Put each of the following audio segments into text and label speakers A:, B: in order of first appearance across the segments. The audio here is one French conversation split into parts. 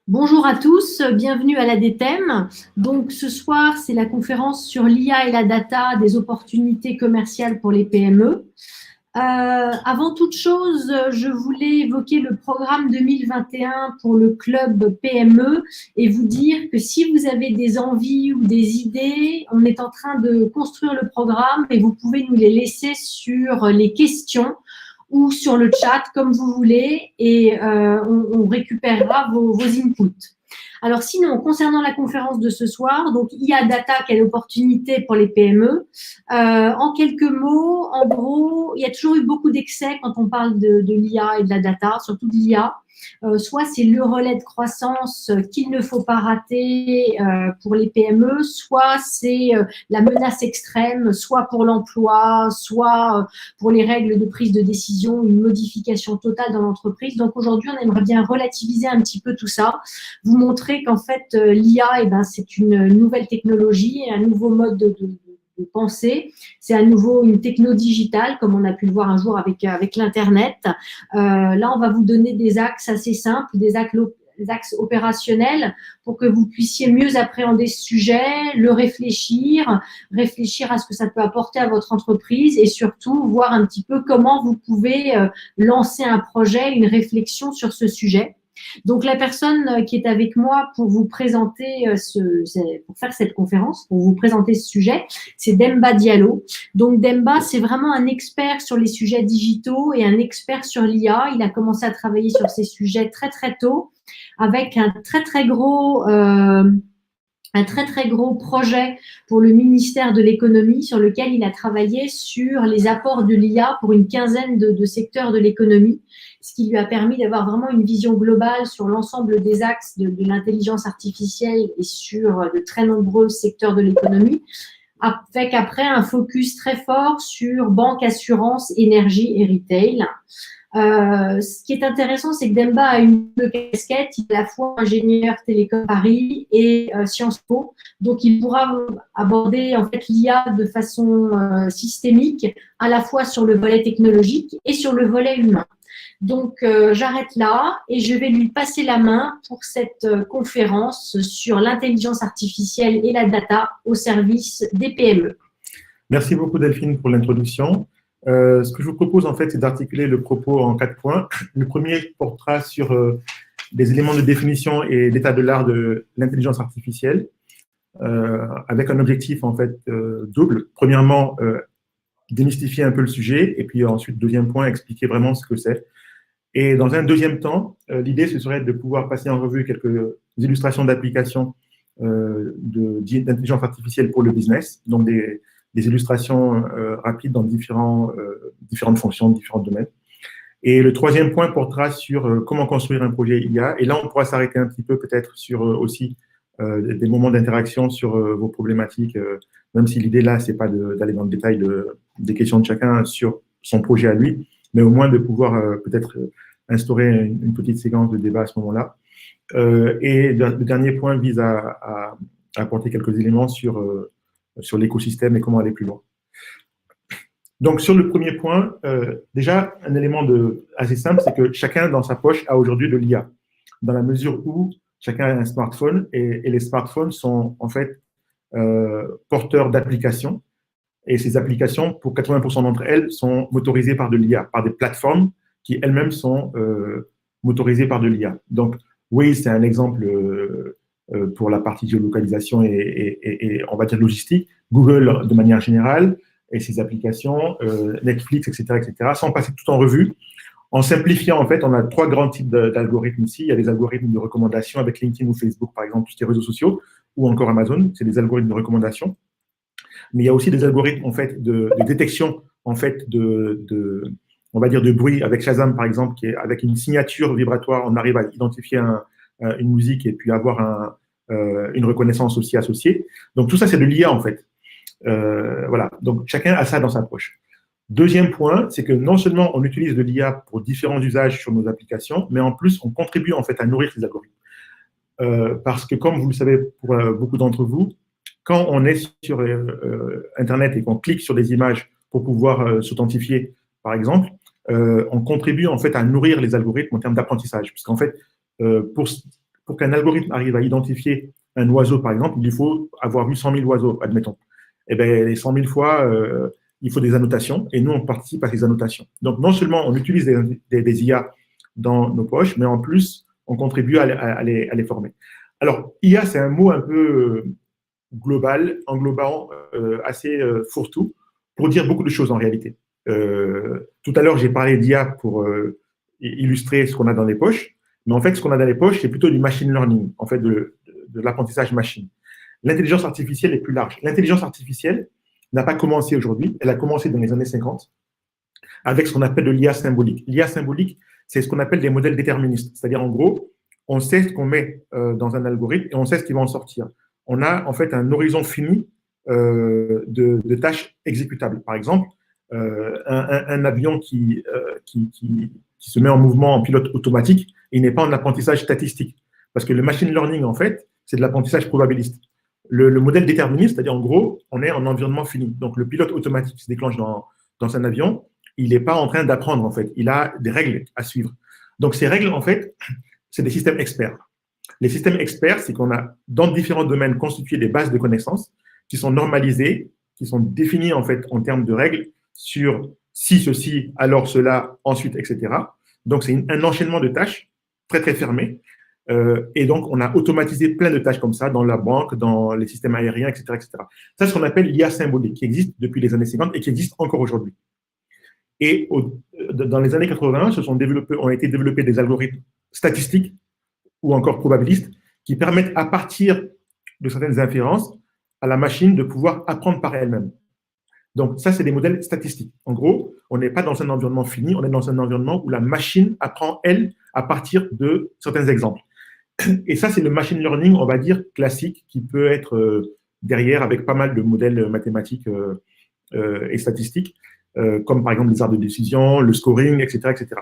A: Bonjour à tous, bienvenue à l'ADTEM. Donc ce soir, c'est la conférence sur l'IA et la data, des opportunités commerciales pour les PME. Avant toute chose, je voulais évoquer le programme 2021 pour le club PME et vous dire que si vous avez des envies ou des idées, on est en train de construire le programme et vous pouvez nous les laisser sur les questions ou sur le chat, comme vous voulez, et on récupérera vos inputs. Alors sinon, concernant la conférence de ce soir, donc IA Data, quelle opportunité pour les PME. En quelques mots, en gros, il y a toujours eu beaucoup d'excès quand on parle de l'IA et de la data, surtout de l'IA. Soit c'est le relais de croissance qu'il ne faut pas rater pour les PME, soit c'est la menace extrême, soit pour l'emploi, soit pour les règles de prise de décision, une modification totale dans l'entreprise. Donc aujourd'hui, on aimerait bien relativiser un petit peu tout ça, vous montrer qu'en fait, l'IA, c'est une nouvelle technologie, un nouveau mode de penser. C'est à nouveau une techno digitale, comme on a pu le voir un jour avec l'Internet. Là, on va vous donner des axes assez simples, des axes opérationnels pour que vous puissiez mieux appréhender ce sujet, le réfléchir à ce que ça peut apporter à votre entreprise et surtout voir un petit peu comment vous pouvez lancer un projet, une réflexion sur ce sujet. Donc, la personne qui est avec moi pour vous présenter pour faire cette conférence, pour vous présenter ce sujet, c'est Demba Diallo. Donc, Demba, c'est vraiment un expert sur les sujets digitaux et un expert sur l'IA. Il a commencé à travailler sur ces sujets très, très tôt avec un très, très gros projet pour le ministère de l'économie sur lequel il a travaillé sur les apports de l'IA pour une quinzaine de secteurs de l'économie, ce qui lui a permis d'avoir vraiment une vision globale sur l'ensemble des axes de l'intelligence artificielle et sur de très nombreux secteurs de l'économie, avec après un focus très fort sur banque, assurance, énergie et retail. Ce qui est intéressant, c'est que Demba a une double casquette. Il est à la fois ingénieur télécom Paris et Sciences Po. Donc, il pourra aborder en fait l'IA de façon systémique, à la fois sur le volet technologique et sur le volet humain. Donc, j'arrête là et je vais lui passer la main pour cette conférence sur l'intelligence artificielle et la data au service des PME.
B: Merci beaucoup Delphine pour l'introduction. Ce que je vous propose en fait, c'est d'articuler le propos en 4 points. Le premier portera sur des éléments de définition et d'état de l'art de l'intelligence artificielle, avec un objectif en fait double. Premièrement, démystifier un peu le sujet, et puis ensuite, deuxième point, expliquer vraiment ce que c'est. Et dans un deuxième temps, l'idée, ce serait de pouvoir passer en revue quelques illustrations d'applications d'intelligence artificielle pour le business, donc des illustrations rapides dans différentes fonctions, différents domaines. Et le troisième point portera sur comment construire un projet IA. Et là, on pourra s'arrêter un petit peu peut-être sur aussi des moments d'interaction sur vos problématiques, même si l'idée là, c'est pas d'aller dans le détail des questions de chacun sur son projet à lui, mais au moins de pouvoir peut-être instaurer une petite séquence de débat à ce moment-là. Et le dernier point vise à apporter quelques éléments sur l'écosystème et comment aller plus loin. Donc, sur le premier point, déjà, un élément assez simple, c'est que chacun dans sa poche a aujourd'hui de l'IA, dans la mesure où chacun a un smartphone et les smartphones sont en fait porteurs d'applications. Et ces applications, pour 80% d'entre elles, sont motorisées par de l'IA, par des plateformes qui elles-mêmes sont motorisées par de l'IA. Donc, oui, c'est un exemple pour la partie géolocalisation et on va dire logistique. Google, de manière générale, et ses applications, Netflix, etc., sans passer tout en revue. En simplifiant, en fait, on a 3 grands types d'algorithmes ici. Il y a des algorithmes de recommandation avec LinkedIn ou Facebook, par exemple, tous les réseaux sociaux, ou encore Amazon, c'est des algorithmes de recommandation. Mais il y a aussi des algorithmes, en fait, de détection, en fait, on va dire, de bruit, avec Shazam, par exemple, qui est avec une signature vibratoire, on arrive à identifier une musique et puis avoir une reconnaissance aussi associée. Donc, tout ça, c'est de l'IA, en fait. Voilà, donc chacun a ça dans sa poche. Deuxième point, c'est que non seulement on utilise de l'IA pour différents usages sur nos applications, mais en plus, on contribue en fait à nourrir ces algorithmes. Parce que comme vous le savez pour beaucoup d'entre vous, quand on est sur Internet et qu'on clique sur des images pour pouvoir s'authentifier, par exemple, on contribue en fait à nourrir les algorithmes en termes d'apprentissage. Puisqu'en fait, pour qu'un algorithme arrive à identifier un oiseau, par exemple, il faut avoir vu 100 000 oiseaux, admettons. Eh bien, les 100 000 fois, il faut des annotations, et nous, on participe à ces annotations. Donc, non seulement on utilise des IA dans nos poches, mais en plus, on contribue à les former. Alors, IA, c'est un mot un peu global, englobant, assez fourre-tout, pour dire beaucoup de choses en réalité. Tout à l'heure, j'ai parlé d'IA pour illustrer ce qu'on a dans les poches, mais en fait, ce qu'on a dans les poches, c'est plutôt du machine learning, en fait, de l'apprentissage machine. L'intelligence artificielle est plus large. L'intelligence artificielle n'a pas commencé aujourd'hui, elle a commencé dans les années 50 avec ce qu'on appelle de l'IA symbolique. L'IA symbolique, c'est ce qu'on appelle des modèles déterministes. C'est-à-dire, en gros, on sait ce qu'on met dans un algorithme et on sait ce qui va en sortir. On a en fait un horizon fini de tâches exécutables. Par exemple, un avion qui se met en mouvement en pilote automatique, il n'est pas en apprentissage statistique. Parce que le machine learning, en fait, c'est de l'apprentissage probabiliste. Le modèle déterministe, c'est-à-dire en gros, on est en environnement fini. Donc le pilote automatique qui se déclenche dans un avion, il n'est pas en train d'apprendre, en fait. Il a des règles à suivre. Donc ces règles, en fait, c'est des systèmes experts. Les systèmes experts, c'est qu'on a, dans différents domaines, constitué des bases de connaissances qui sont normalisées, qui sont définies, en fait, en termes de règles sur si ceci, alors cela, ensuite, etc. Donc c'est un enchaînement de tâches très, très fermé. Et donc, on a automatisé plein de tâches comme ça dans la banque, dans les systèmes aériens, etc., etc. Ça, c'est ce qu'on appelle l'IA symbolique, qui existe depuis les années 50 et qui existe encore aujourd'hui. Et dans les années 80, ont été développés des algorithmes statistiques ou encore probabilistes qui permettent, à partir de certaines inférences, à la machine de pouvoir apprendre par elle-même. Donc, ça, c'est des modèles statistiques. En gros, on n'est pas dans un environnement fini, on est dans un environnement où la machine apprend, elle, à partir de certains exemples. Et ça, c'est le machine learning, on va dire, classique, qui peut être derrière avec pas mal de modèles mathématiques et statistiques, comme par exemple les arbres de décision, le scoring, etc., etc.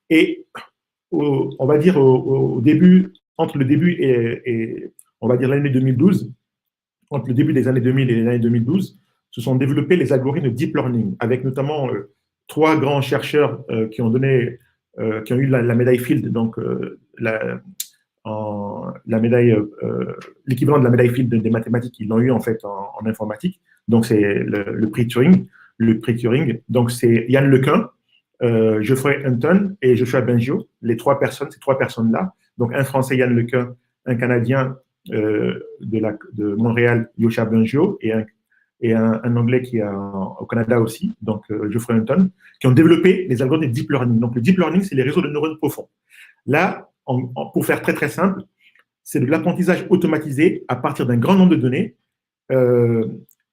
B: Et on va dire au début, entre le début et on va dire l'année 2012, entre le début des années 2000 et l'année 2012, se sont développés les algorithmes de deep learning, avec notamment 3 grands chercheurs qui ont eu la médaille Fields, donc l'équivalent de la médaille Fields des mathématiques, ils l'ont eu en fait en informatique. Donc c'est le prix Turing. Donc c'est Yann LeCun, Geoffrey Hinton et Joshua Bengio, ces 3 personnes-là. Donc un Français, Yann LeCun, un Canadien de Montréal, Joshua Bengio, et un Anglais qui est au Canada aussi, donc Geoffrey Hinton, qui ont développé les algorithmes de deep learning. Donc le deep learning, c'est les réseaux de neurones profonds. Là, pour faire très très simple, c'est de l'apprentissage automatisé à partir d'un grand nombre de données,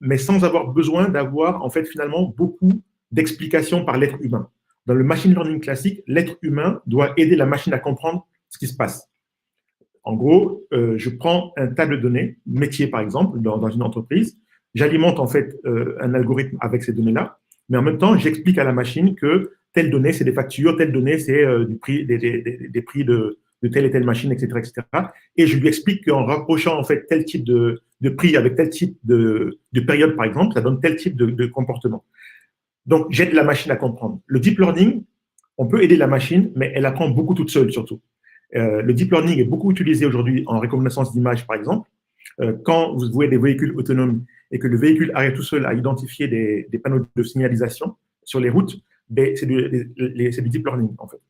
B: mais sans avoir besoin d'avoir en fait finalement beaucoup d'explications par l'être humain. Dans le machine learning classique, l'être humain doit aider la machine à comprendre ce qui se passe. En gros, je prends un tas de données, métier par exemple, dans une entreprise, j'alimente en fait un algorithme avec ces données-là, mais en même temps, j'explique à la machine que telle donnée, c'est des factures, telle donnée, c'est des prix de telle et telle machine, etc., etc. Et je lui explique qu'en rapprochant en fait tel type de prix avec tel type de période, par exemple, ça donne tel type de comportement. Donc, j'aide la machine à comprendre. Le deep learning, on peut aider la machine, mais elle apprend beaucoup toute seule surtout. Le deep learning est beaucoup utilisé aujourd'hui en reconnaissance d'images, par exemple. Quand vous voyez des véhicules autonomes et que le véhicule arrive tout seul à identifier des panneaux de signalisation sur les routes, c'est du deep learning, en fait.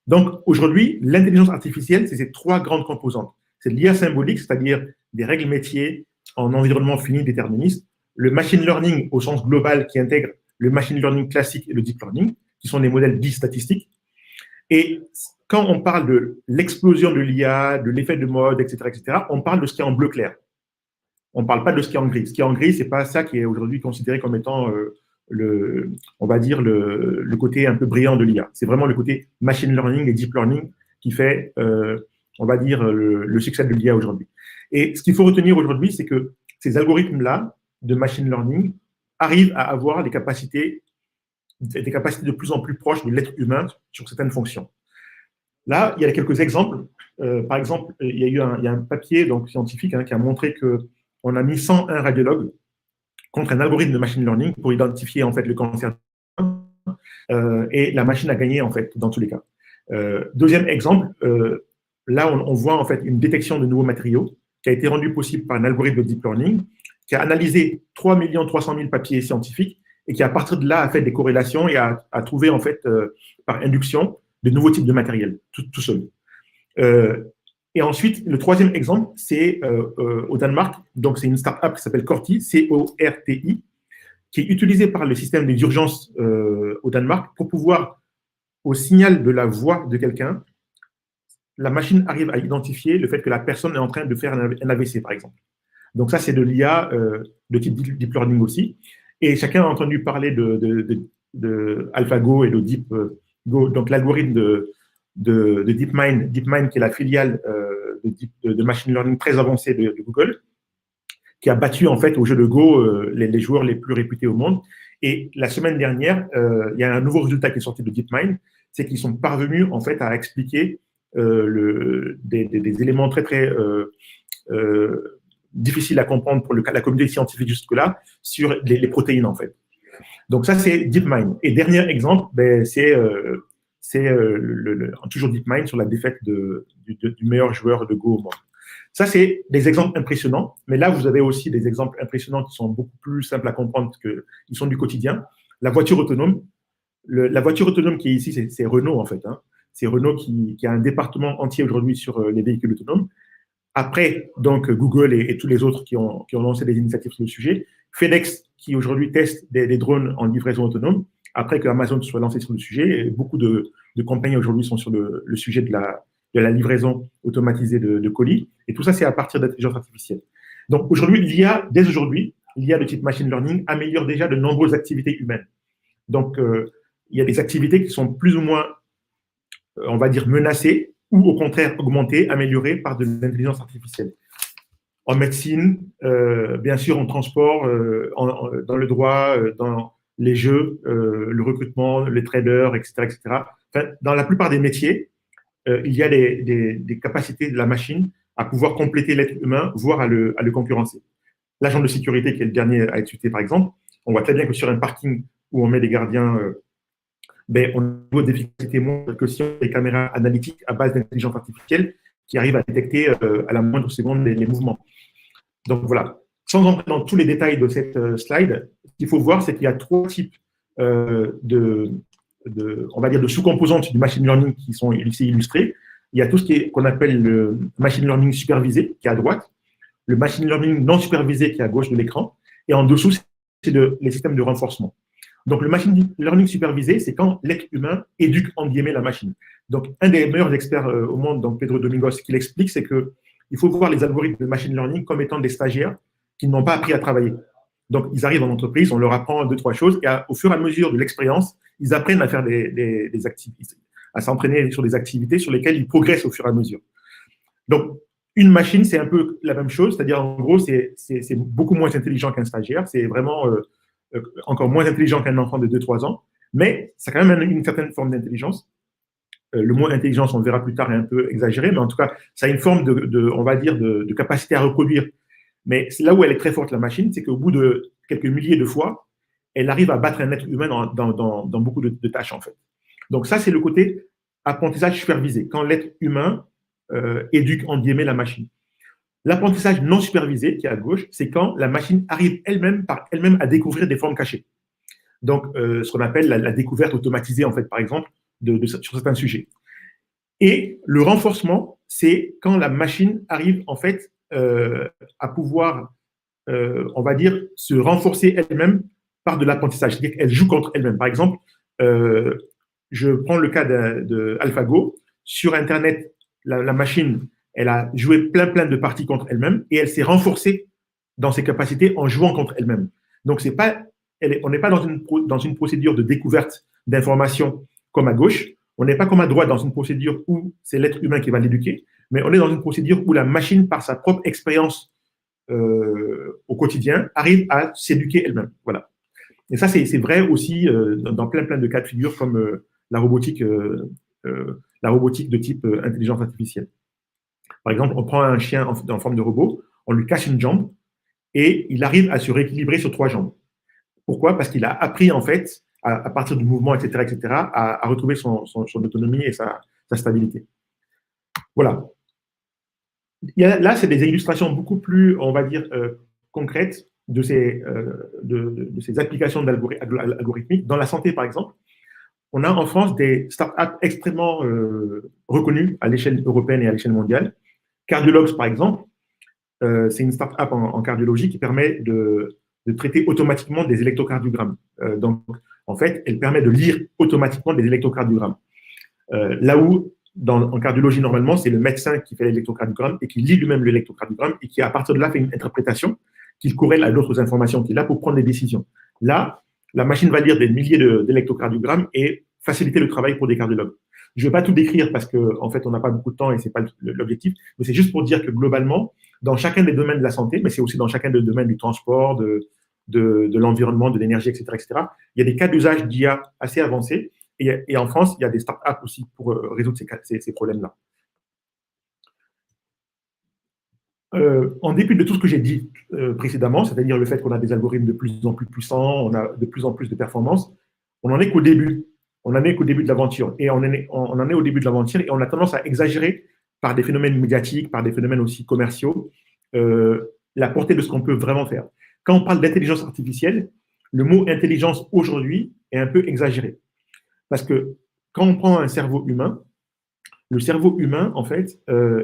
B: Donc, aujourd'hui, l'intelligence artificielle, c'est ces 3 grandes composantes. C'est l'IA symbolique, c'est-à-dire des règles métiers en environnement fini déterministe, le machine learning au sens global qui intègre le machine learning classique et le deep learning, qui sont des modèles dits statistiques. Et quand on parle de l'explosion de l'IA, de l'effet de mode, etc., etc., on parle de ce qui est en bleu clair. On ne parle pas de ce qui est en gris. Ce qui est en gris, ce n'est pas ça qui est aujourd'hui considéré comme étant on va dire le côté un peu brillant de l'IA. C'est vraiment le côté machine learning et deep learning qui fait, on va dire, le succès de l'IA aujourd'hui. Et ce qu'il faut retenir aujourd'hui, c'est que ces algorithmes-là de machine learning arrivent à avoir des capacités de plus en plus proches de l'être humain sur certaines fonctions. Là, il y a quelques exemples. Par exemple, il y a un papier donc, scientifique qui a montré qu'on a mis 101 radiologues contre un algorithme de machine learning pour identifier en fait le cancer et la machine a gagné en fait dans tous les cas. Deuxième exemple, là, on voit en fait une détection de nouveaux matériaux qui a été rendue possible par un algorithme de deep learning qui a analysé 3 300 000 papiers scientifiques et qui, à partir de là, a fait des corrélations et a trouvé, en fait, par induction, de nouveaux types de matériel, tout seul. Et ensuite, le troisième exemple, c'est au Danemark. Donc, c'est une start-up qui s'appelle Corti, C-O-R-T-I, qui est utilisée par le système d'urgence au Danemark pour pouvoir, au signal de la voix de quelqu'un, la machine arrive à identifier le fait que la personne est en train de faire un AVC, par exemple. Donc, ça, c'est de l'IA de type deep learning aussi. Et chacun a entendu parler de AlphaGo et de DeepGo, donc l'algorithme de DeepMind, DeepMind qui est la filiale de machine learning très avancée de Google, qui a battu en fait au jeu de Go les joueurs les plus réputés au monde. Et la semaine dernière, il y a un nouveau résultat qui est sorti de DeepMind, c'est qu'ils sont parvenus en fait à expliquer des éléments très très difficiles à comprendre pour la communauté scientifique jusque-là sur les protéines en fait. Donc ça c'est DeepMind. Et dernier exemple, ben, c'est toujours DeepMind sur la défaite du meilleur joueur de Go au monde. Ça, c'est des exemples impressionnants, mais là, vous avez aussi des exemples impressionnants qui sont beaucoup plus simples à comprendre parce qu'ils sont du quotidien. La voiture autonome. La voiture autonome qui est ici, c'est Renault, en fait. Hein. C'est Renault qui a un département entier aujourd'hui sur les véhicules autonomes. Après, donc, Google et tous les autres qui ont lancé des initiatives sur le sujet. FedEx, qui aujourd'hui teste des drones en livraison autonome. Après que Amazon soit lancé sur le sujet, et beaucoup de compagnies aujourd'hui sont sur le sujet de la livraison automatisée de colis. Et tout ça, c'est à partir d'intelligence artificielle. Donc aujourd'hui, dès aujourd'hui, l'IA de type machine learning améliore déjà de nombreuses activités humaines. Donc, il y a des activités qui sont plus ou moins, on va dire, menacées ou au contraire augmentées, améliorées par de l'intelligence artificielle. En médecine, bien sûr, en transport, dans le droit, dans les jeux, le recrutement, les traders, etc., etc. Enfin, dans la plupart des métiers, il y a des capacités de la machine à pouvoir compléter l'être humain, voire à le concurrencer. L'agent de sécurité, qui est le dernier à être cité, par exemple, on voit très bien que sur un parking où on met des gardiens, ben, on a un niveau d'efficacité moins que si on a des caméras analytiques à base d'intelligence artificielle qui arrivent à détecter à la moindre seconde les mouvements. Donc voilà, sans entrer dans tous les détails de cette slide, ce qu'il faut voir, c'est qu'il y a 3 types on va dire, de sous-composantes du machine learning qui sont ici illustrées. Il y a tout ce qu'on appelle le machine learning supervisé, qui est à droite, le machine learning non supervisé, qui est à gauche de l'écran, et en dessous, c'est les systèmes de renforcement. Donc, le machine learning supervisé, c'est quand l'être humain éduque, en guillemets, la machine. Donc, un des meilleurs experts au monde, donc Pedro Domingos, qui l'explique, c'est qu'il faut voir les algorithmes de machine learning comme étant des stagiaires qui n'ont pas appris à travailler. Donc, ils arrivent en entreprise, on leur apprend 2-3 choses, et au fur et à mesure de l'expérience, ils apprennent à faire des activités, à s'entraîner sur des activités sur lesquelles ils progressent au fur et à mesure. Donc, une machine, c'est un peu la même chose, c'est-à-dire, en gros, c'est beaucoup moins intelligent qu'un stagiaire, c'est vraiment encore moins intelligent qu'un enfant de 2-3 ans, mais ça a quand même une certaine forme d'intelligence. Le mot intelligence, on le verra plus tard, est un peu exagéré, mais en tout cas, ça a une forme on va dire, de capacité à reproduire. Mais c'est là où elle est très forte, la machine, c'est qu'au bout de quelques milliers de fois, elle arrive à battre un être humain dans beaucoup de tâches, en fait. Donc ça, c'est le côté apprentissage supervisé, quand l'être humain éduque, en guillemets, la machine. L'apprentissage non supervisé, qui est à gauche, c'est quand la machine arrive par elle-même à découvrir des formes cachées. Donc, ce qu'on appelle la découverte automatisée, en fait, par exemple, sur certains sujets. Et le renforcement, c'est quand la machine arrive, en fait, à pouvoir, on va dire, se renforcer elle-même par de l'apprentissage. C'est-à-dire qu'elle joue contre elle-même. Par exemple, je prends le cas d'AlphaGo. Sur Internet, la machine, elle a joué plein de parties contre elle-même et elle s'est renforcée dans ses capacités en jouant contre elle-même. Donc, on n'est pas dans une procédure de découverte d'informations comme à gauche. On n'est pas comme à droite dans une procédure où c'est l'être humain qui va l'éduquer, mais on est dans une procédure où la machine, par sa propre expérience au quotidien, arrive à s'éduquer elle-même. Voilà. Et ça, c'est vrai aussi dans plein de cas de figure comme la robotique de type intelligence artificielle. Par exemple, on prend un chien en forme de robot, on lui casse une jambe et il arrive à se rééquilibrer sur 3 jambes. Pourquoi? Parce qu'il a appris, en fait, à partir du mouvement, etc., à retrouver son autonomie et sa stabilité. Voilà. Là, c'est des illustrations beaucoup plus, on va dire, concrètes de ces applications algorithmiques. Dans la santé, par exemple, on a en France des startups extrêmement reconnues à l'échelle européenne et à l'échelle mondiale. Cardiologues, par exemple, c'est une startup en cardiologie qui permet de traiter automatiquement des électrocardiogrammes. Donc, en fait, elle permet de lire automatiquement des électrocardiogrammes. Là où, en cardiologie, normalement, c'est le médecin qui fait l'électrocardiogramme et qui lit lui-même l'électrocardiogramme et qui, à partir de là, fait une interprétation qu'il corrèle à d'autres informations qu'il a pour prendre des décisions. Là, la machine va lire des milliers d'électrocardiogrammes et faciliter le travail pour des cardiologues. Je ne vais pas tout décrire parce qu'en fait, on n'a pas beaucoup de temps et ce n'est pas l'objectif, mais c'est juste pour dire que globalement, dans chacun des domaines de la santé, mais c'est aussi dans chacun des domaines du transport, de l'environnement, de l'énergie, etc., il y a des cas d'usage d'IA assez avancés. Et en France, il y a des startups aussi pour résoudre ces problèmes-là. En dépit de tout ce que j'ai dit précédemment, c'est-à-dire le fait qu'on a des algorithmes de plus en plus puissants, on a de plus en plus de performances, on n'en est qu'au début. On n'en est qu'au début de l'aventure. Et on en est au début de l'aventure et on a tendance à exagérer par des phénomènes médiatiques, par des phénomènes aussi commerciaux, la portée de ce qu'on peut vraiment faire. Quand on parle d'intelligence artificielle, le mot intelligence aujourd'hui est un peu exagéré. Parce que quand on prend un cerveau humain, le cerveau humain, en fait,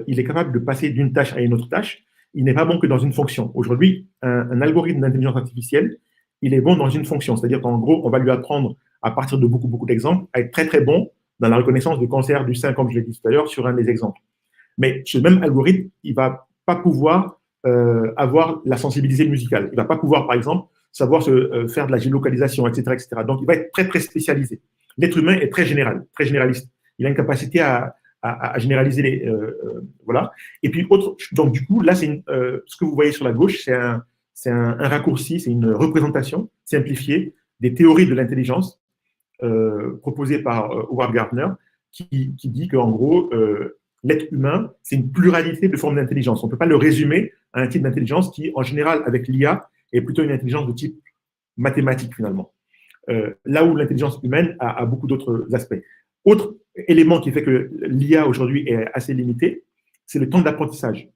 B: il est capable de passer d'une tâche à une autre tâche. Il n'est pas bon que dans une fonction. Aujourd'hui, un algorithme d'intelligence artificielle, il est bon dans une fonction. C'est-à-dire qu'en gros, on va lui apprendre, à partir de beaucoup d'exemples, à être très, très bon dans la reconnaissance de cancer du sein, comme je l'ai dit tout à l'heure, sur un des exemples. Mais ce même algorithme, il ne va pas pouvoir avoir la sensibilité musicale. Il ne va pas pouvoir, par exemple, savoir faire de la géolocalisation, etc. Donc, il va être très, très spécialisé. L'être humain est très général, très généraliste. Il a une capacité à généraliser les… voilà. Et puis, donc, du coup, là, ce que vous voyez sur la gauche, c'est un raccourci, c'est une représentation simplifiée des théories de l'intelligence proposées par Howard Gardner, qui dit qu'en gros, l'être humain, c'est une pluralité de formes d'intelligence. On ne peut pas le résumer à un type d'intelligence qui, en général, avec l'IA, est plutôt une intelligence de type mathématique, finalement. Là où l'intelligence humaine a beaucoup d'autres aspects. Autre élément qui fait que l'IA aujourd'hui est assez limitée, c'est le temps d'apprentissage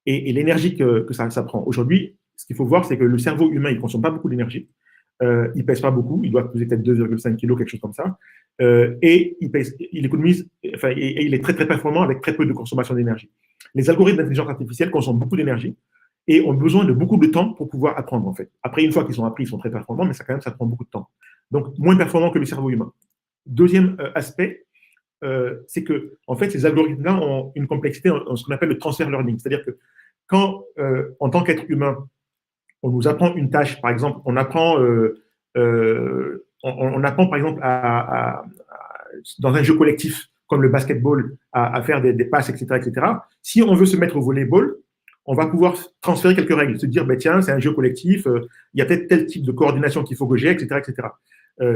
B: et l'énergie que ça prend. Aujourd'hui, ce qu'il faut voir, c'est que le cerveau humain, il ne consomme pas beaucoup d'énergie. Il ne pèse pas beaucoup, il doit peser peut-être 2,5 kg, quelque chose comme ça. Et il économise, enfin, et il est très, très performant avec très peu de consommation d'énergie. Les algorithmes d'intelligence artificielle consomment beaucoup d'énergie et ont besoin de beaucoup de temps pour pouvoir apprendre, en fait. Après, une fois qu'ils sont appris, ils sont très performants, mais ça prend beaucoup de temps. Donc, moins performants que le cerveau humain. Deuxième aspect, c'est que, en fait, ces algorithmes-là ont une complexité en ce qu'on appelle le transfer learning. C'est-à-dire que quand, en tant qu'être humain, on nous apprend une tâche, par exemple, on apprend, par exemple, dans un jeu collectif, comme le basketball, à faire des passes, etc. Si on veut se mettre au volleyball, on va pouvoir transférer quelques règles, se dire, ben, tiens, c'est un jeu collectif, il y a peut-être tel type de coordination qu'il faut que j'ai, etc.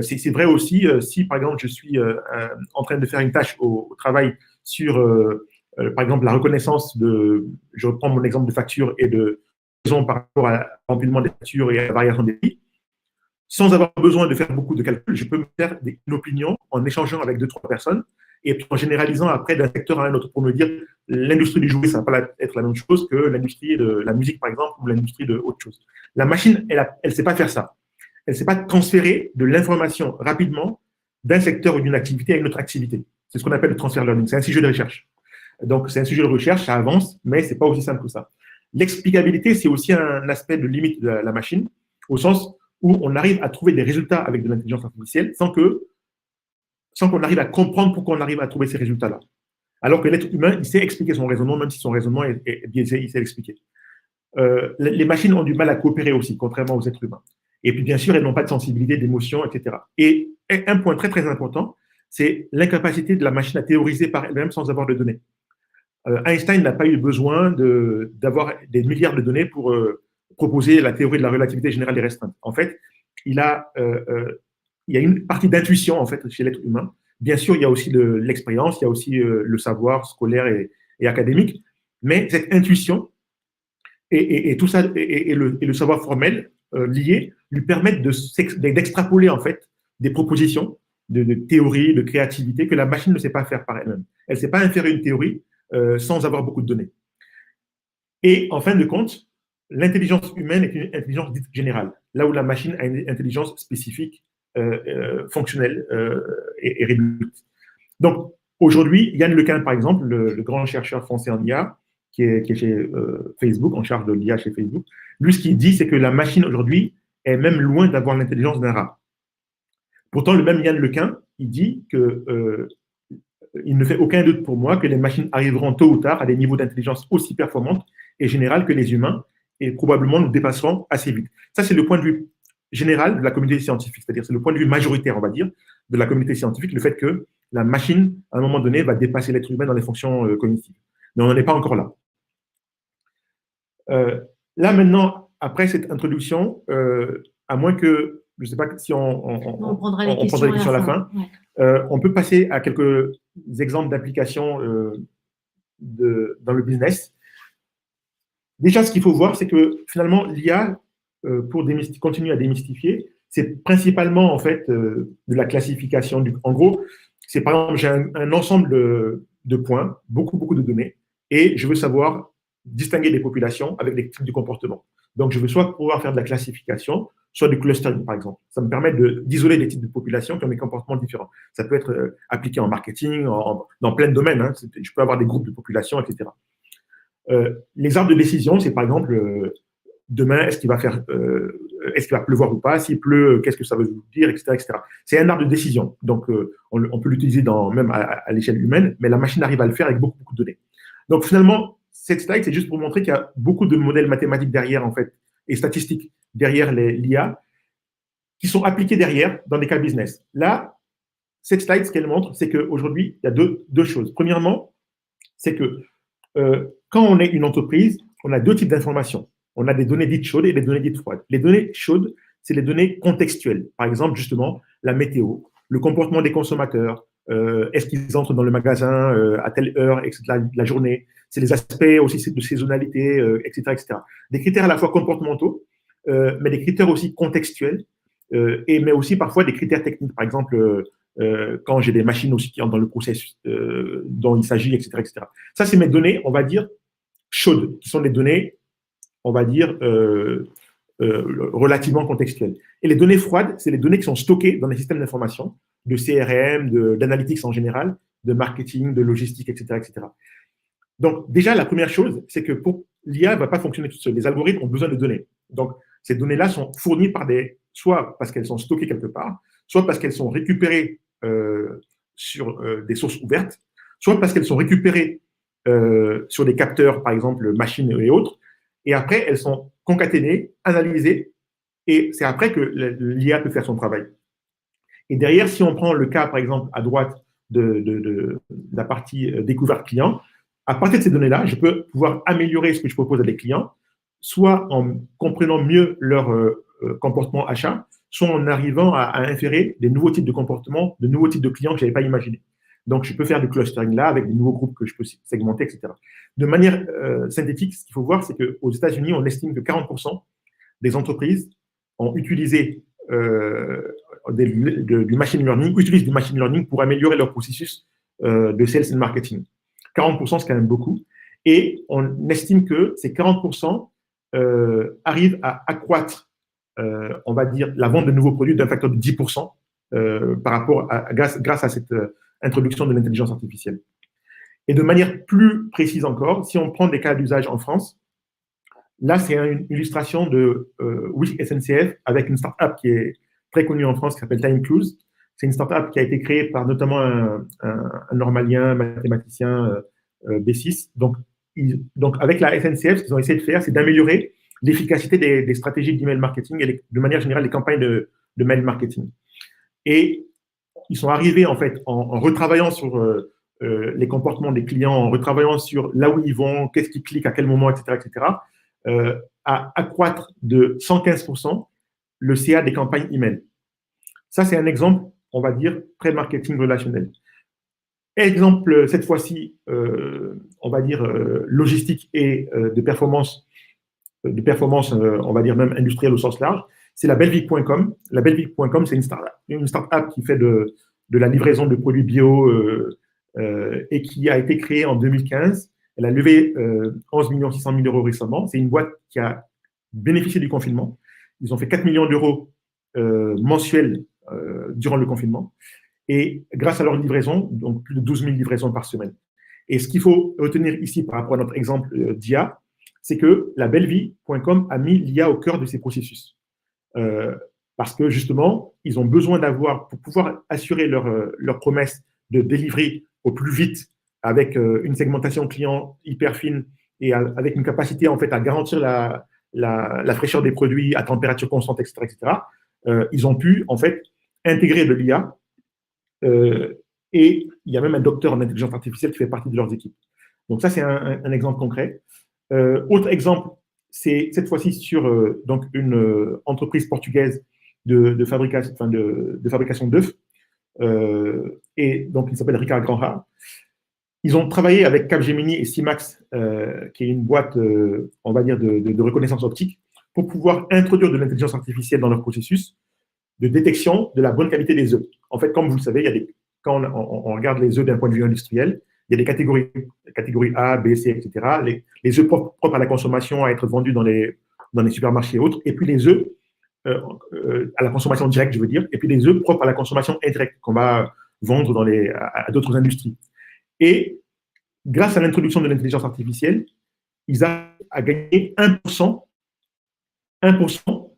B: C'est vrai aussi, si par exemple je suis en train de faire une tâche au travail sur, par exemple, la reconnaissance je reprends mon exemple de facture et de raison par rapport à l'empilement des factures et à la variation des prix, sans avoir besoin de faire beaucoup de calculs, je peux me faire une opinion en échangeant avec 2-3 personnes et en généralisant après d'un secteur à un autre pour me dire l'industrie du jouet, ça ne va pas être la même chose que l'industrie de la musique, par exemple, ou l'industrie de autre chose. La machine, elle ne sait pas faire ça. Elle ne sait pas transférer de l'information rapidement d'un secteur ou d'une activité à une autre activité. C'est ce qu'on appelle le transfer learning. C'est un sujet de recherche. Donc, c'est un sujet de recherche, ça avance, mais ce n'est pas aussi simple que ça. L'explicabilité, c'est aussi un aspect de limite de la machine, au sens où on arrive à trouver des résultats avec de l'intelligence artificielle sans qu'on arrive à comprendre pourquoi on arrive à trouver ces résultats-là. Alors que l'être humain, il sait expliquer son raisonnement, même si son raisonnement est biaisé, il sait l'expliquer. Les machines ont du mal à coopérer aussi, contrairement aux êtres humains. Et puis, bien sûr, elles n'ont pas de sensibilité, d'émotion, etc. Et un point très, très important, c'est l'incapacité de la machine à théoriser par elle-même sans avoir de données. Einstein n'a pas eu besoin d'avoir des milliards de données pour proposer la théorie de la relativité générale des restreintes. En fait, il y a une partie d'intuition en fait, chez l'être humain. Bien sûr, il y a aussi l'expérience, il y a aussi le savoir scolaire et académique, mais cette intuition et tout ça, et le savoir formel lié lui permettent d'extrapoler en fait des propositions de théorie, de créativité que la machine ne sait pas faire par elle-même. Elle ne sait pas inférer une théorie sans avoir beaucoup de données. Et en fin de compte, l'intelligence humaine est une intelligence dite générale, là où la machine a une intelligence spécifique, fonctionnelle et réduite. Donc, aujourd'hui, Yann Lequin, par exemple, le grand chercheur français en IA, qui est chez Facebook, en charge de l'IA chez Facebook, lui, ce qu'il dit, c'est que la machine aujourd'hui est même loin d'avoir l'intelligence d'un rat. Pourtant, le même Yann Lequin, il dit que il ne fait aucun doute pour moi que les machines arriveront tôt ou tard à des niveaux d'intelligence aussi performants et générales que les humains et probablement nous dépasseront assez vite. Ça, c'est le point de vue général de la communauté scientifique, c'est-à-dire c'est le point de vue majoritaire, on va dire, de la communauté scientifique, le fait que la machine, à un moment donné, va dépasser l'être humain dans les fonctions cognitives. Mais on n'en est pas encore là. Là, maintenant, après cette introduction, à moins que, je ne sais pas si on
A: prendra les
B: questions à la fin, ouais. On peut passer à quelques exemples d'applications dans le business. Déjà, ce qu'il faut voir, c'est que finalement, l'IA, pour continuer à démystifier, c'est principalement en fait de la classification. En gros, c'est par exemple, j'ai un ensemble de points, beaucoup de données, et je veux savoir distinguer des populations avec des types de comportements. Donc, je veux soit pouvoir faire de la classification, soit du clustering, par exemple. Ça me permet d'isoler des types de populations qui ont des comportements différents. Ça peut être appliqué en marketing, dans plein de domaines. Hein. Je peux avoir des groupes de populations, etc. Les arbres de décision, c'est par exemple, demain, est-ce qu'il va pleuvoir ou pas? S'il pleut, qu'est-ce que ça veut dire, etc., etc. C'est un arbre de décision. Donc, on peut l'utiliser même à l'échelle humaine, mais la machine arrive à le faire avec beaucoup de données. Donc, finalement, cette slide, c'est juste pour montrer qu'il y a beaucoup de modèles mathématiques derrière, en fait, et statistiques derrière l'IA, qui sont appliqués derrière dans des cas business. Là, cette slide, ce qu'elle montre, c'est qu'aujourd'hui, il y a deux choses. Premièrement, c'est que quand on est une entreprise, on a deux types d'informations. On a des données dites chaudes et des données dites froides. Les données chaudes, c'est les données contextuelles. Par exemple, justement, la météo, le comportement des consommateurs, est-ce qu'ils entrent dans le magasin à telle heure, etc., la journée. C'est les aspects aussi de saisonnalité, etc., etc. Des critères à la fois comportementaux, mais des critères aussi contextuels, mais aussi parfois des critères techniques. Par exemple, quand j'ai des machines aussi qui entrent dans le processus dont il s'agit, etc., etc. Ça, c'est mes données, on va dire, chaudes, qui sont des données, on va dire, relativement contextuelles. Et les données froides, c'est les données qui sont stockées dans les systèmes d'information, de CRM, d'analytics en général, de marketing, de logistique, etc., etc. Donc, déjà, la première chose, c'est que l'IA ne va pas fonctionner toute seule. Les algorithmes ont besoin de données. Donc, ces données-là sont fournies soit parce qu'elles sont stockées quelque part, soit parce qu'elles sont récupérées sur des sources ouvertes, soit parce qu'elles sont récupérées sur des capteurs, par exemple, machines et autres, et après, elles sont concaténées, analysées, et c'est après que l'IA peut faire son travail. Et derrière, si on prend le cas, par exemple, à droite de la partie découverte client, à partir de ces données-là, je peux pouvoir améliorer ce que je propose à des clients, soit en comprenant mieux leur comportement achat, soit en arrivant à inférer des nouveaux types de comportements, de nouveaux types de clients que je n'avais pas imaginés. Donc, je peux faire du clustering là avec des nouveaux groupes que je peux segmenter, etc. De manière synthétique, ce qu'il faut voir, c'est qu'aux États-Unis, on estime que 40% des entreprises ont utilisé du machine learning, utilisent du machine learning pour améliorer leur processus de sales and marketing. 40%, c'est quand même beaucoup. Et on estime que ces 40% arrivent à accroître, on va dire, la vente de nouveaux produits d'un facteur de 10% par rapport grâce à cette introduction de l'intelligence artificielle. Et de manière plus précise encore, si on prend des cas d'usage en France, là, c'est une illustration de oui SNCF avec une start-up qui est très connue en France qui s'appelle TimeCruise. C'est une start-up qui a été créée par notamment un normalien, un mathématicien B6. Donc, avec la SNCF, ce qu'ils ont essayé de faire, c'est d'améliorer l'efficacité des stratégies d'email marketing et de manière générale les campagnes de mail marketing. Et ils sont arrivés en fait en retravaillant sur les comportements des clients, en retravaillant sur là où ils vont, qu'est-ce qu'ils cliquent, à quel moment, etc., à accroître de 115% le CA des campagnes email. Ça, c'est un exemple, on va dire, très marketing relationnel. Exemple, cette fois-ci, on va dire, logistique et de performance, on va dire même industrielle au sens large, c'est la Belvic.com. La Belvic.com, c'est une start-up qui fait de la livraison de produits bio et qui a été créée en 2015 Elle a levé 11 600 000 euros récemment. C'est une boîte qui a bénéficié du confinement. Ils ont fait 4 millions d'euros mensuels durant le confinement. Et grâce à leur livraison, donc plus de 12 000 livraisons par semaine. Et ce qu'il faut retenir ici par rapport à notre exemple d'IA, c'est que labellevie.com a mis l'IA au cœur de ces processus. Parce que justement, ils ont besoin d'avoir, pour pouvoir assurer leur promesse de délivrer au plus vite avec une segmentation client hyper fine et avec une capacité en fait à garantir la fraîcheur des produits à température constante, etc., ils ont pu en fait intégrer de l'IA et il y a même un docteur en intelligence artificielle qui fait partie de leurs équipes. Donc ça, c'est un exemple concret. Autre exemple, c'est cette fois-ci sur donc une entreprise portugaise de fabrication d'œufs. Et donc, il s'appelle Ricard Grandra. Ils ont travaillé avec Capgemini et Simax, qui est une boîte, on va dire, de reconnaissance optique, pour pouvoir introduire de l'intelligence artificielle dans leur processus de détection de la bonne qualité des œufs. En fait, comme vous le savez, quand on regarde les œufs d'un point de vue industriel, il y a des catégories A, B, C, etc. Les œufs propres à la consommation à être vendus dans les supermarchés et autres, et puis les œufs à la consommation directe, je veux dire, et puis les œufs propres à la consommation indirecte qu'on va vendre à d'autres industries. Et grâce à l'introduction de l'intelligence artificielle, ils arrivent à gagner 1%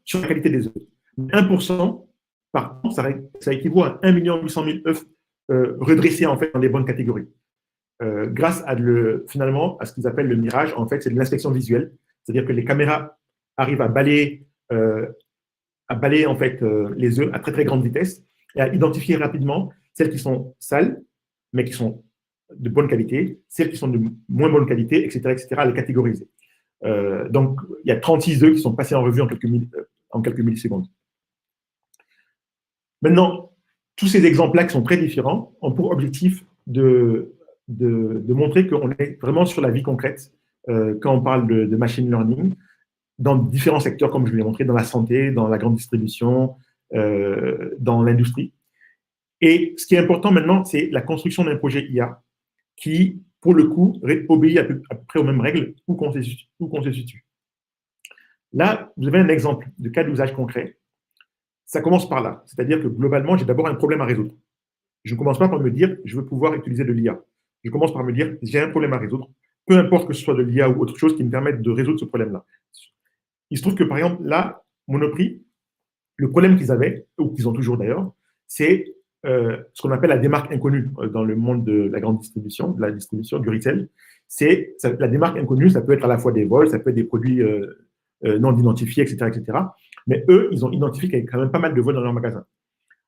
B: sur la qualité des œufs. 1% par an, ça équivaut à 1 800 000 œufs redressés en fait dans les bonnes catégories. Grâce finalement à ce qu'ils appellent le mirage, en fait, c'est de l'inspection visuelle, c'est-à-dire que les caméras arrivent à balayer en fait les œufs à très très grande vitesse et à identifier rapidement celles qui sont sales, mais qui sont de bonne qualité, celles qui sont de moins bonne qualité, etc., à les catégoriser. Donc, il y a 36 œufs qui sont passés en revue en quelques millisecondes. Maintenant, tous ces exemples-là qui sont très différents ont pour objectif de montrer qu'on est vraiment sur la vie concrète quand on parle de machine learning dans différents secteurs, comme je l'ai montré, dans la santé, dans la grande distribution, dans l'industrie. Et ce qui est important maintenant, c'est la construction d'un projet IA qui, pour le coup, obéit à peu près aux mêmes règles où qu'on se situe. Là, vous avez un exemple de cas d'usage concret. Ça commence par là. C'est-à-dire que globalement, j'ai d'abord un problème à résoudre. Je ne commence pas par me dire, je veux pouvoir utiliser de l'IA. Je commence par me dire, j'ai un problème à résoudre, peu importe que ce soit de l'IA ou autre chose qui me permette de résoudre ce problème-là. Il se trouve que, par exemple, là, Monoprix, le problème qu'ils avaient, ou qu'ils ont toujours d'ailleurs, c'est ce qu'on appelle la démarque inconnue dans le monde de la grande distribution, de la distribution, du retail. La démarque inconnue, ça peut être à la fois des vols, ça peut être des produits non identifiés, etc., etc. Mais eux, ils ont identifié qu'il y avait quand même pas mal de vols dans leur magasin.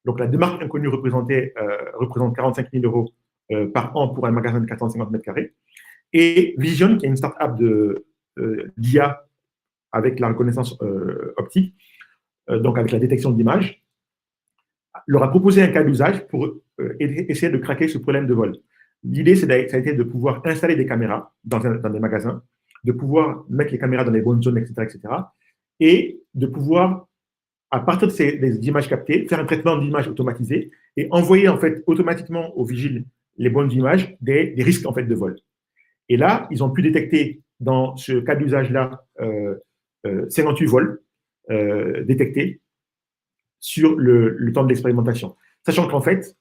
B: Donc, la démarque inconnue représente 45 000 euros par an pour un magasin de 450 mètres carrés. Et Vision, qui est une start-up d'IA avec la reconnaissance optique, donc avec la détection d'images, leur a proposé un cas d'usage pour essayer de craquer ce problème de vol. L'idée, ça a été de pouvoir installer des caméras dans des magasins, de pouvoir mettre les caméras dans les bonnes zones, etc., et de pouvoir, à partir des images captées, faire un traitement d'images automatisé et envoyer en fait automatiquement aux vigiles les bonnes images des risques en fait de vol. Et là, ils ont pu détecter dans ce cas d'usage-là 58 vols détectés sur le temps de l'expérimentation. Sachant qu'en fait,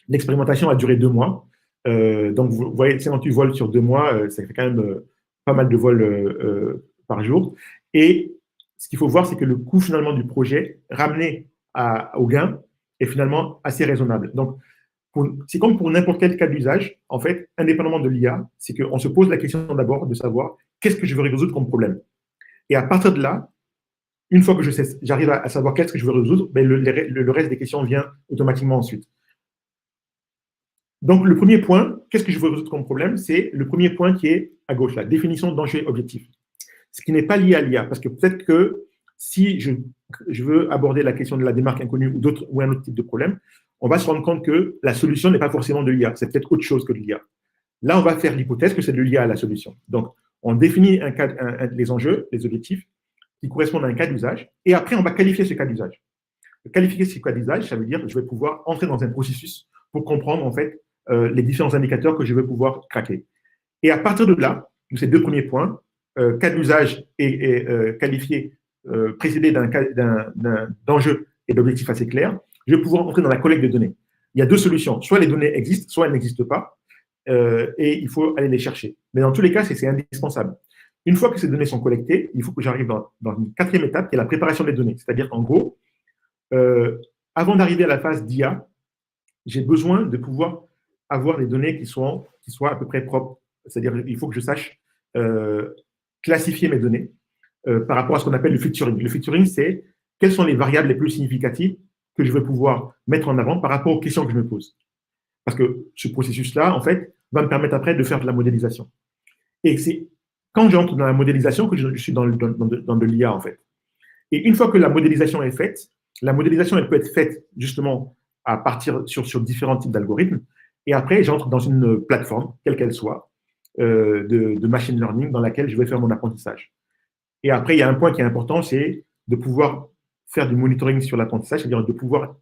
B: l'expérimentation a duré 2 mois. Donc, vous voyez, 58 vols sur 2 mois, ça fait quand même pas mal de vols par jour. Et ce qu'il faut voir, c'est que le coût finalement du projet ramené au gain est finalement assez raisonnable. Donc, c'est comme pour n'importe quel cas d'usage, en fait, indépendamment de l'IA, c'est qu'on se pose la question d'abord de savoir qu'est-ce que je veux résoudre comme problème. Et à partir de là, une fois que j'arrive à savoir qu'est-ce que je veux résoudre, ben le reste des questions vient automatiquement ensuite. Donc, le premier point, qu'est-ce que je veux résoudre comme problème? C'est le premier point qui est à gauche, la définition d'enjeu objectif. Ce qui n'est pas lié à l'IA, parce que peut-être que si je veux aborder la question de la démarque inconnue ou un autre type de problème, on va se rendre compte que la solution n'est pas forcément de l'IA, c'est peut-être autre chose que de l'IA. Là, on va faire l'hypothèse que c'est de l'IA à la solution. Donc, on définit les enjeux, les objectifs qui correspondent à un cas d'usage, et après, on va qualifier ce cas d'usage. Qualifier ce cas d'usage, ça veut dire que je vais pouvoir entrer dans un processus pour comprendre, en fait, les différents indicateurs que je vais pouvoir craquer. Et à partir de là, de ces deux premiers points, cas d'usage et qualifié, précédé d'enjeu et d'objectifs assez clairs, je vais pouvoir entrer dans la collecte de données. Il y a deux solutions. Soit les données existent, soit elles n'existent pas, et il faut aller les chercher. Mais dans tous les cas, c'est indispensable. Une fois que ces données sont collectées, il faut que j'arrive dans une quatrième étape, qui est la préparation des données. C'est-à-dire qu'en gros, avant d'arriver à la phase d'IA, j'ai besoin de pouvoir avoir des données qui soient à peu près propres. C'est-à-dire qu'il faut que je sache classifier mes données par rapport à ce qu'on appelle le featuring. Le featuring, c'est quelles sont les variables les plus significatives que je vais pouvoir mettre en avant par rapport aux questions que je me pose. Parce que ce processus-là, en fait, va me permettre après de faire de la modélisation. Et c'est quand j'entre dans la modélisation que je suis dans de l'IA, en fait. Et une fois que la modélisation est faite, la modélisation, elle peut être faite justement à partir sur différents types d'algorithmes. Et après, j'entre dans une plateforme, quelle qu'elle soit, de machine learning dans laquelle je vais faire mon apprentissage. Et après, il y a un point qui est important, c'est de pouvoir faire du monitoring sur l'apprentissage, c'est-à-dire de pouvoir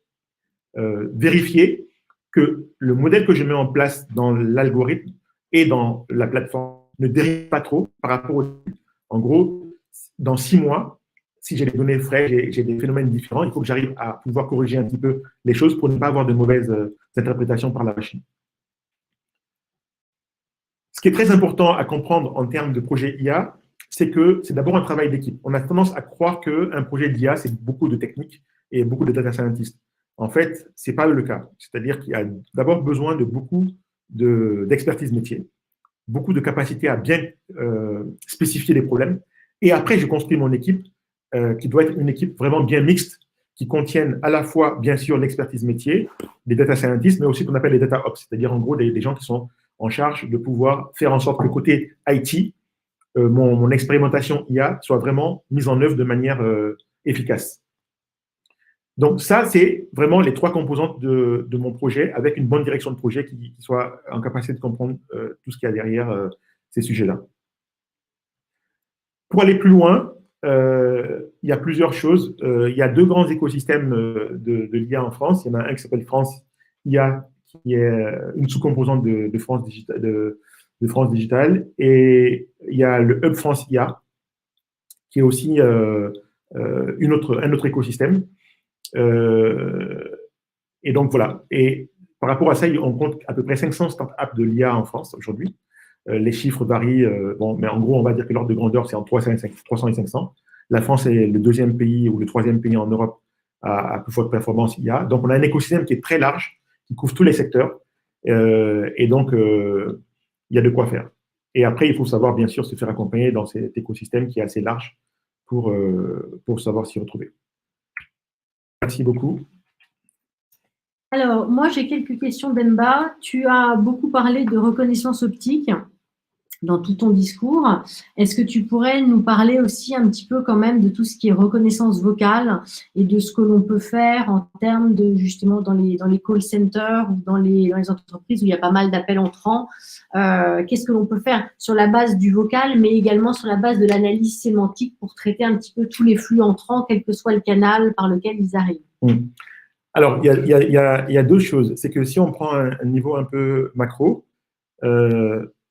B: vérifier que le modèle que je mets en place dans l'algorithme et dans la plateforme ne dérive pas trop par rapport au… En gros, dans 6 mois, si j'ai des données fraîches, j'ai des phénomènes différents, il faut que j'arrive à pouvoir corriger un petit peu les choses pour ne pas avoir de mauvaises interprétations par la machine. Ce qui est très important à comprendre en termes de projet IA, c'est que c'est d'abord un travail d'équipe. On a tendance à croire qu'un projet d'IA, c'est beaucoup de techniques et beaucoup de data scientists. En fait, ce n'est pas le cas. C'est-à-dire qu'il y a d'abord besoin de beaucoup d'expertise métier, beaucoup de capacité à bien spécifier les problèmes. Et après, je construis mon équipe qui doit être une équipe vraiment bien mixte, qui contienne à la fois, bien sûr, l'expertise métier, des data scientists, mais aussi ce qu'on appelle les data ops, c'est-à-dire en gros des gens qui sont en charge de pouvoir faire en sorte que côté IT, mon expérimentation IA soit vraiment mise en œuvre de manière efficace. Donc ça, c'est vraiment les 3 composantes de mon projet, avec une bonne direction de projet qui soit en capacité de comprendre tout ce qu'il y a derrière ces sujets-là. Pour aller plus loin, il y a plusieurs choses. Il y a 2 grands écosystèmes de l'IA en France. Il y en a un qui s'appelle France IA, qui est une sous-composante de France Digital. Et il y a le Hub France IA, qui est aussi un autre écosystème. Et donc, voilà. Et par rapport à ça, on compte à peu près 500 startups de l'IA en France aujourd'hui. Les chiffres varient, mais en gros, on va dire que l'ordre de grandeur, c'est entre 300 et 500. La France est le 2e pays ou le 3e pays en Europe à plus forte performance IA. Donc, on a un écosystème qui est très large, qui couvre tous les secteurs. Et donc, il y a de quoi faire. Et après, il faut savoir, bien sûr, se faire accompagner dans cet écosystème qui est assez large pour savoir s'y retrouver. Merci beaucoup.
A: Alors, moi, j'ai quelques questions, Bemba. Tu as beaucoup parlé de reconnaissance optique dans tout ton discours. Est-ce que tu pourrais nous parler aussi un petit peu quand même de tout ce qui est reconnaissance vocale et de ce que l'on peut faire en termes de, justement, dans les call centers ou dans les entreprises où il y a pas mal d'appels entrants. Qu'est-ce que l'on peut faire sur la base du vocal, mais également sur la base de l'analyse sémantique pour traiter un petit peu tous les flux entrants, quel que soit le canal par lequel ils arrivent?
B: Alors, il y a 2 choses. C'est que si on prend un niveau un peu macro,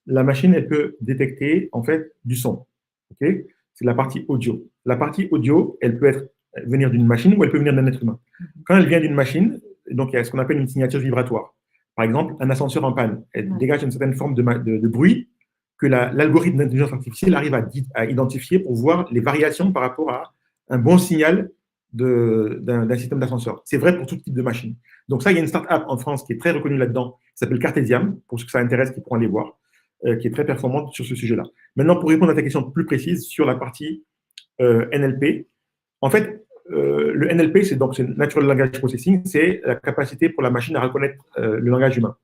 B: la machine, elle peut détecter en fait du son. Okay, c'est la partie audio. La partie audio, elle peut venir d'une machine ou elle peut venir d'un être humain. Quand elle vient d'une machine, donc il y a ce qu'on appelle une signature vibratoire. Par exemple, un ascenseur en panne, elle dégage une certaine forme de bruit que l'algorithme d'intelligence artificielle arrive à identifier pour voir les variations par rapport à un bon signal d'un système d'ascenseur. C'est vrai pour tout type de machine. Donc ça, il y a une start-up en France qui est très reconnue là-dedans, qui s'appelle Cartesiam, pour ceux que ça intéresse, qui pourront aller voir, qui est très performante sur ce sujet-là. Maintenant, pour répondre à ta question plus précise sur la partie NLP, en fait, le NLP, c'est Natural Language Processing, c'est la capacité pour la machine à reconnaître le langage humain.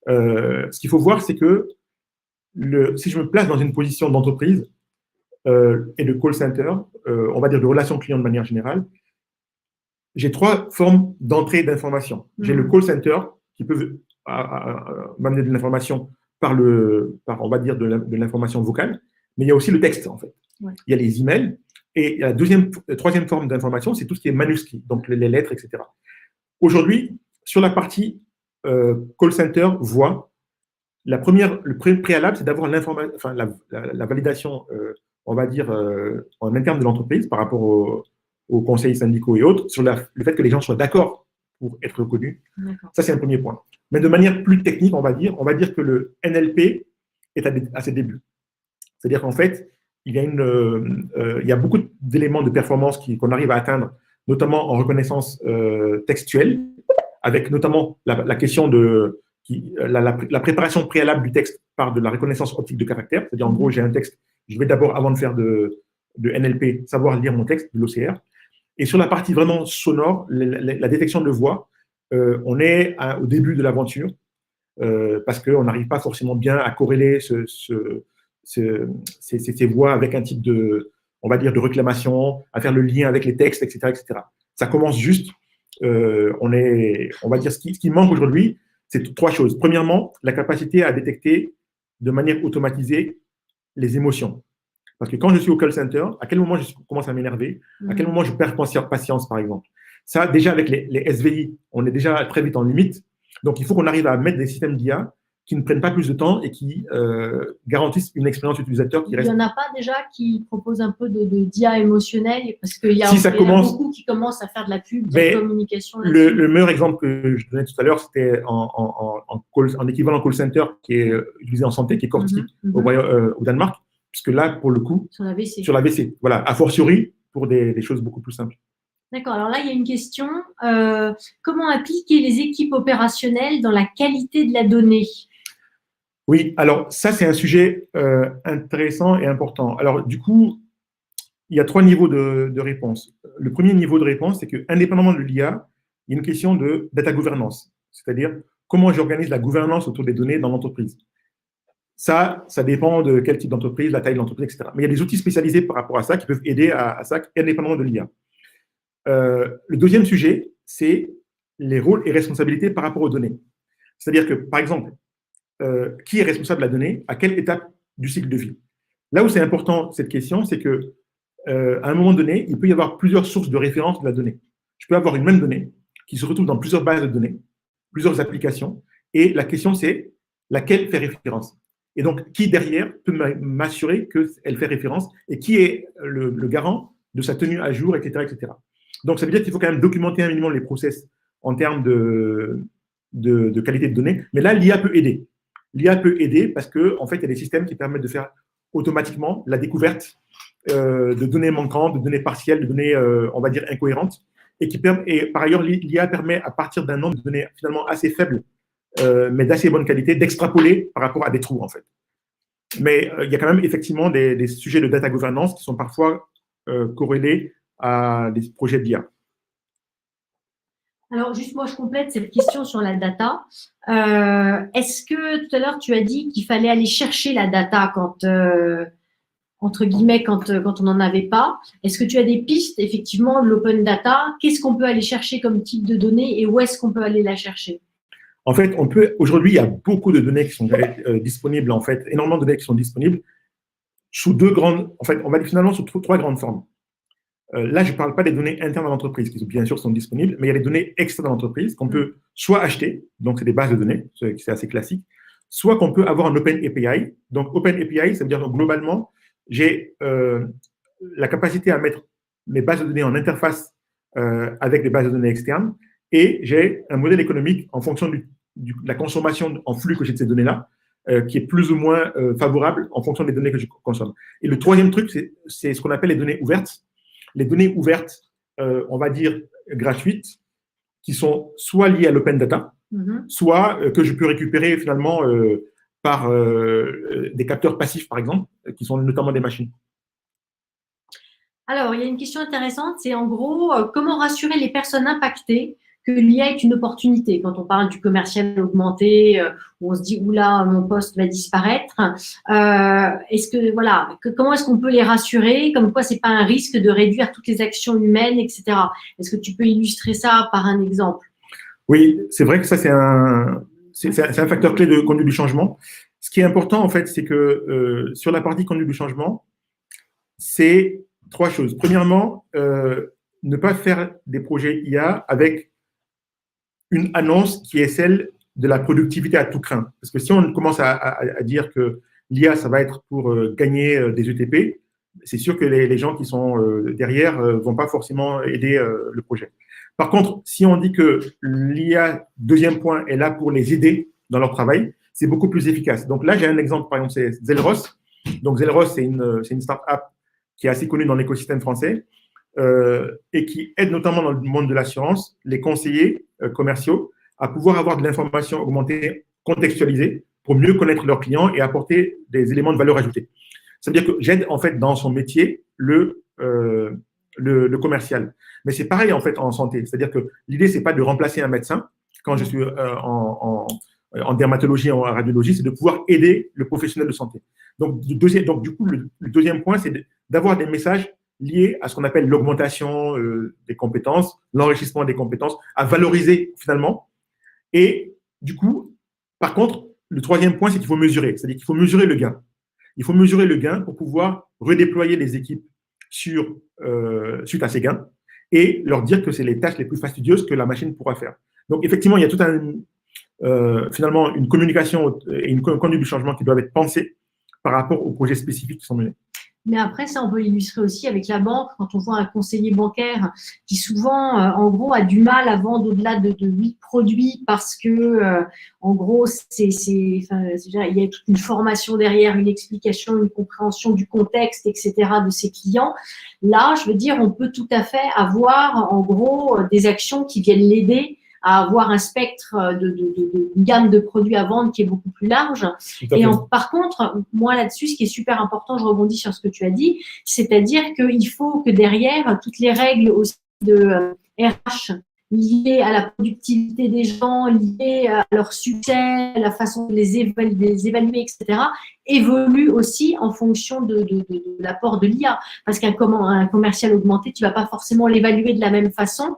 B: Ce qu'il faut voir, c'est que si je me place dans une position d'entreprise et de call center, on va dire de relation client de manière générale, j'ai 3 formes d'entrée d'information. J'ai le call center qui peut m'amener de l'information par on va dire, de l'information vocale, mais il y a aussi le texte, en fait. Ouais. Il y a les emails, et la 3e forme d'information, c'est tout ce qui est manuscrit, donc les lettres, etc. Aujourd'hui, sur la partie call center, voix, le préalable, c'est d'avoir la validation, on va dire, en interne de l'entreprise par rapport aux conseils syndicaux et autres, sur le fait que les gens soient d'accord pour être reconnus. Ça, c'est un premier point. Mais de manière plus technique, on va dire que le NLP est à ses débuts. C'est-à-dire qu'en fait, il y a beaucoup d'éléments de performance qu'on arrive à atteindre, notamment en reconnaissance textuelle, avec notamment la question de la préparation préalable du texte par de la reconnaissance optique de caractère. C'est-à-dire, en gros, j'ai un texte, je vais d'abord, avant de faire de NLP, savoir lire mon texte, de l'OCR. Et sur la partie vraiment sonore, la détection de voix, on est au début de l'aventure parce qu'on n'arrive pas forcément bien à corréler ces voix avec un type on va dire, de réclamation, à faire le lien avec les textes, etc., etc. Ça commence juste. On va dire, ce qui manque aujourd'hui, c'est trois choses. Premièrement, la capacité à détecter de manière automatisée les émotions. Parce que quand je suis au call center, à quel moment je commence à m'énerver, à quel moment je perds patience, par exemple. Ça, déjà, avec les SVI, on est déjà très vite en limite. Donc, il faut qu'on arrive à mettre des systèmes d'IA qui ne prennent pas plus de temps et qui garantissent une expérience utilisateur qui reste.
A: Il n'y en a pas déjà qui proposent un peu d'IA émotionnelle, parce qu'il y a, beaucoup qui commencent à faire de la pub, de la communication.
B: Le meilleur exemple que je donnais tout à l'heure, c'était en équivalent call center qui est utilisé en santé, qui est Corti au Danemark, puisque là, pour le coup, sur l'AVC, voilà, a fortiori pour des choses beaucoup plus simples.
A: D'accord. Alors là, il y a une question. Comment impliquer les équipes opérationnelles dans la qualité de la donnée?
B: Oui, alors ça, c'est un sujet intéressant et important. Alors, du coup, il y a trois niveaux de réponse. Le premier niveau de réponse, c'est que, indépendamment de l'IA, il y a une question de data governance, c'est-à-dire comment j'organise la gouvernance autour des données dans l'entreprise. Ça dépend de quel type d'entreprise, la taille de l'entreprise, etc. Mais il y a des outils spécialisés par rapport à ça qui peuvent aider à ça, indépendamment de l'IA. Le deuxième sujet, c'est les rôles et responsabilités par rapport aux données. C'est-à-dire que, par exemple, qui est responsable de la donnée, à quelle étape du cycle de vie. Là où c'est important, cette question, c'est que à un moment donné, il peut y avoir plusieurs sources de référence de la donnée. Je peux avoir une même donnée qui se retrouve dans plusieurs bases de données, plusieurs applications, et la question, c'est laquelle fait référence. Et donc, qui derrière peut m'assurer qu'elle fait référence et qui est le garant de sa tenue à jour, etc., etc. Donc, ça veut dire qu'il faut quand même documenter un minimum les process en termes de qualité de données. Mais là, l'IA peut aider. L'IA peut aider parce qu'en fait, il y a des systèmes qui permettent de faire automatiquement la découverte de données manquantes, de données partielles, de données, on va dire, incohérentes. Et par ailleurs, l'IA permet, à partir d'un nombre de données finalement assez faible, mais d'assez bonne qualité, d'extrapoler par rapport à des trous, en fait. Mais il y a quand même effectivement des sujets de data governance qui sont parfois corrélés à des projets d'IA.
A: Alors, juste moi, je complète cette question sur la data. Est-ce que tout à l'heure, tu as dit qu'il fallait aller chercher la data quand, entre guillemets, quand on n'en avait pas? Est-ce que tu as des pistes, effectivement, de l'open data? Qu'est-ce qu'on peut aller chercher comme type de données et où est-ce qu'on peut aller la chercher?
B: En fait, aujourd'hui, il y a beaucoup de données qui sont disponibles, en fait, énormément de données qui sont disponibles sous on va dire finalement sous trois grandes formes. Là, je ne parle pas des données internes à l'entreprise, qui bien sûr sont disponibles, mais il y a des données externes à l'entreprise qu'on peut soit acheter, donc c'est des bases de données, c'est assez classique, soit qu'on peut avoir un Open API. Donc, Open API, ça veut dire que globalement, j'ai la capacité à mettre mes bases de données en interface avec des bases de données externes et j'ai un modèle économique en fonction de la consommation en flux que j'ai de ces données-là qui est plus ou moins favorable en fonction des données que je consomme. Et le troisième truc, c'est ce qu'on appelle les données ouvertes. Les données ouvertes, on va dire gratuites, qui sont soit liées à l'open data, soit que je peux récupérer finalement par des capteurs passifs, par exemple, qui sont notamment des machines.
A: Alors, il y a une question intéressante, c'est en gros, comment rassurer les personnes impactées que l'IA est une opportunité. Quand on parle du commercial augmenté, où on se dit, oula, mon poste va disparaître. Comment est-ce qu'on peut les rassurer? Comme quoi, c'est pas un risque de réduire toutes les actions humaines, etc. Est-ce que tu peux illustrer ça par un exemple?
B: Oui, c'est vrai que ça, c'est un facteur clé de conduite du changement. Ce qui est important, en fait, c'est que sur la partie conduite du changement, c'est trois choses. Premièrement, ne pas faire des projets IA avec une annonce qui est celle de la productivité à tout craint. Parce que si on commence à dire que l'IA, ça va être pour gagner des ETP, c'est sûr que les gens qui sont derrière ne vont pas forcément aider le projet. Par contre, si on dit que l'IA, deuxième point, est là pour les aider dans leur travail, c'est beaucoup plus efficace. Donc là, j'ai un exemple, par exemple, c'est Zelros. Donc Zelros, c'est une start-up qui est assez connue dans l'écosystème français et qui aide notamment dans le monde de l'assurance les conseillers commerciaux à pouvoir avoir de l'information augmentée, contextualisée, pour mieux connaître leurs clients et apporter des éléments de valeur ajoutée. Ça veut dire que j'aide en fait dans son métier le commercial. Mais c'est pareil en fait en santé. C'est-à-dire que l'idée, c'est pas de remplacer un médecin. Quand je suis en dermatologie, en radiologie, c'est de pouvoir aider le professionnel de santé. Donc du coup, le deuxième point, c'est d'avoir des messages liés à ce qu'on appelle l'augmentation des compétences, l'enrichissement des compétences, à valoriser finalement. Et du coup, par contre, le troisième point, c'est qu'il faut mesurer. C'est-à-dire qu'il faut mesurer le gain. Il faut mesurer le gain pour pouvoir redéployer les équipes suite à ces gains et leur dire que c'est les tâches les plus fastidieuses que la machine pourra faire. Donc, effectivement, il y a tout finalement une communication et une conduite du changement qui doivent être pensées par rapport aux projets spécifiques qui sont menés.
A: Mais après, ça, on peut l'illustrer aussi avec la banque. Quand on voit un conseiller bancaire qui souvent, en gros, a du mal à vendre au-delà de 8 produits parce que, en gros, il y a toute une formation derrière, une explication, une compréhension du contexte, etc., de ses clients. Là, je veux dire, on peut tout à fait avoir, en gros, des actions qui viennent l'aider à avoir un spectre une gamme de produits à vendre qui est beaucoup plus large. Et par contre, moi là-dessus, ce qui est super important, je rebondis sur ce que tu as dit, c'est-à-dire qu'il faut que derrière, toutes les règles aussi de RH liées à la productivité des gens, liées à leur succès, à la façon de les évaluer, etc., évoluent aussi en fonction de l'apport de l'IA. Parce qu'un commercial augmenté, tu ne vas pas forcément l'évaluer de la même façon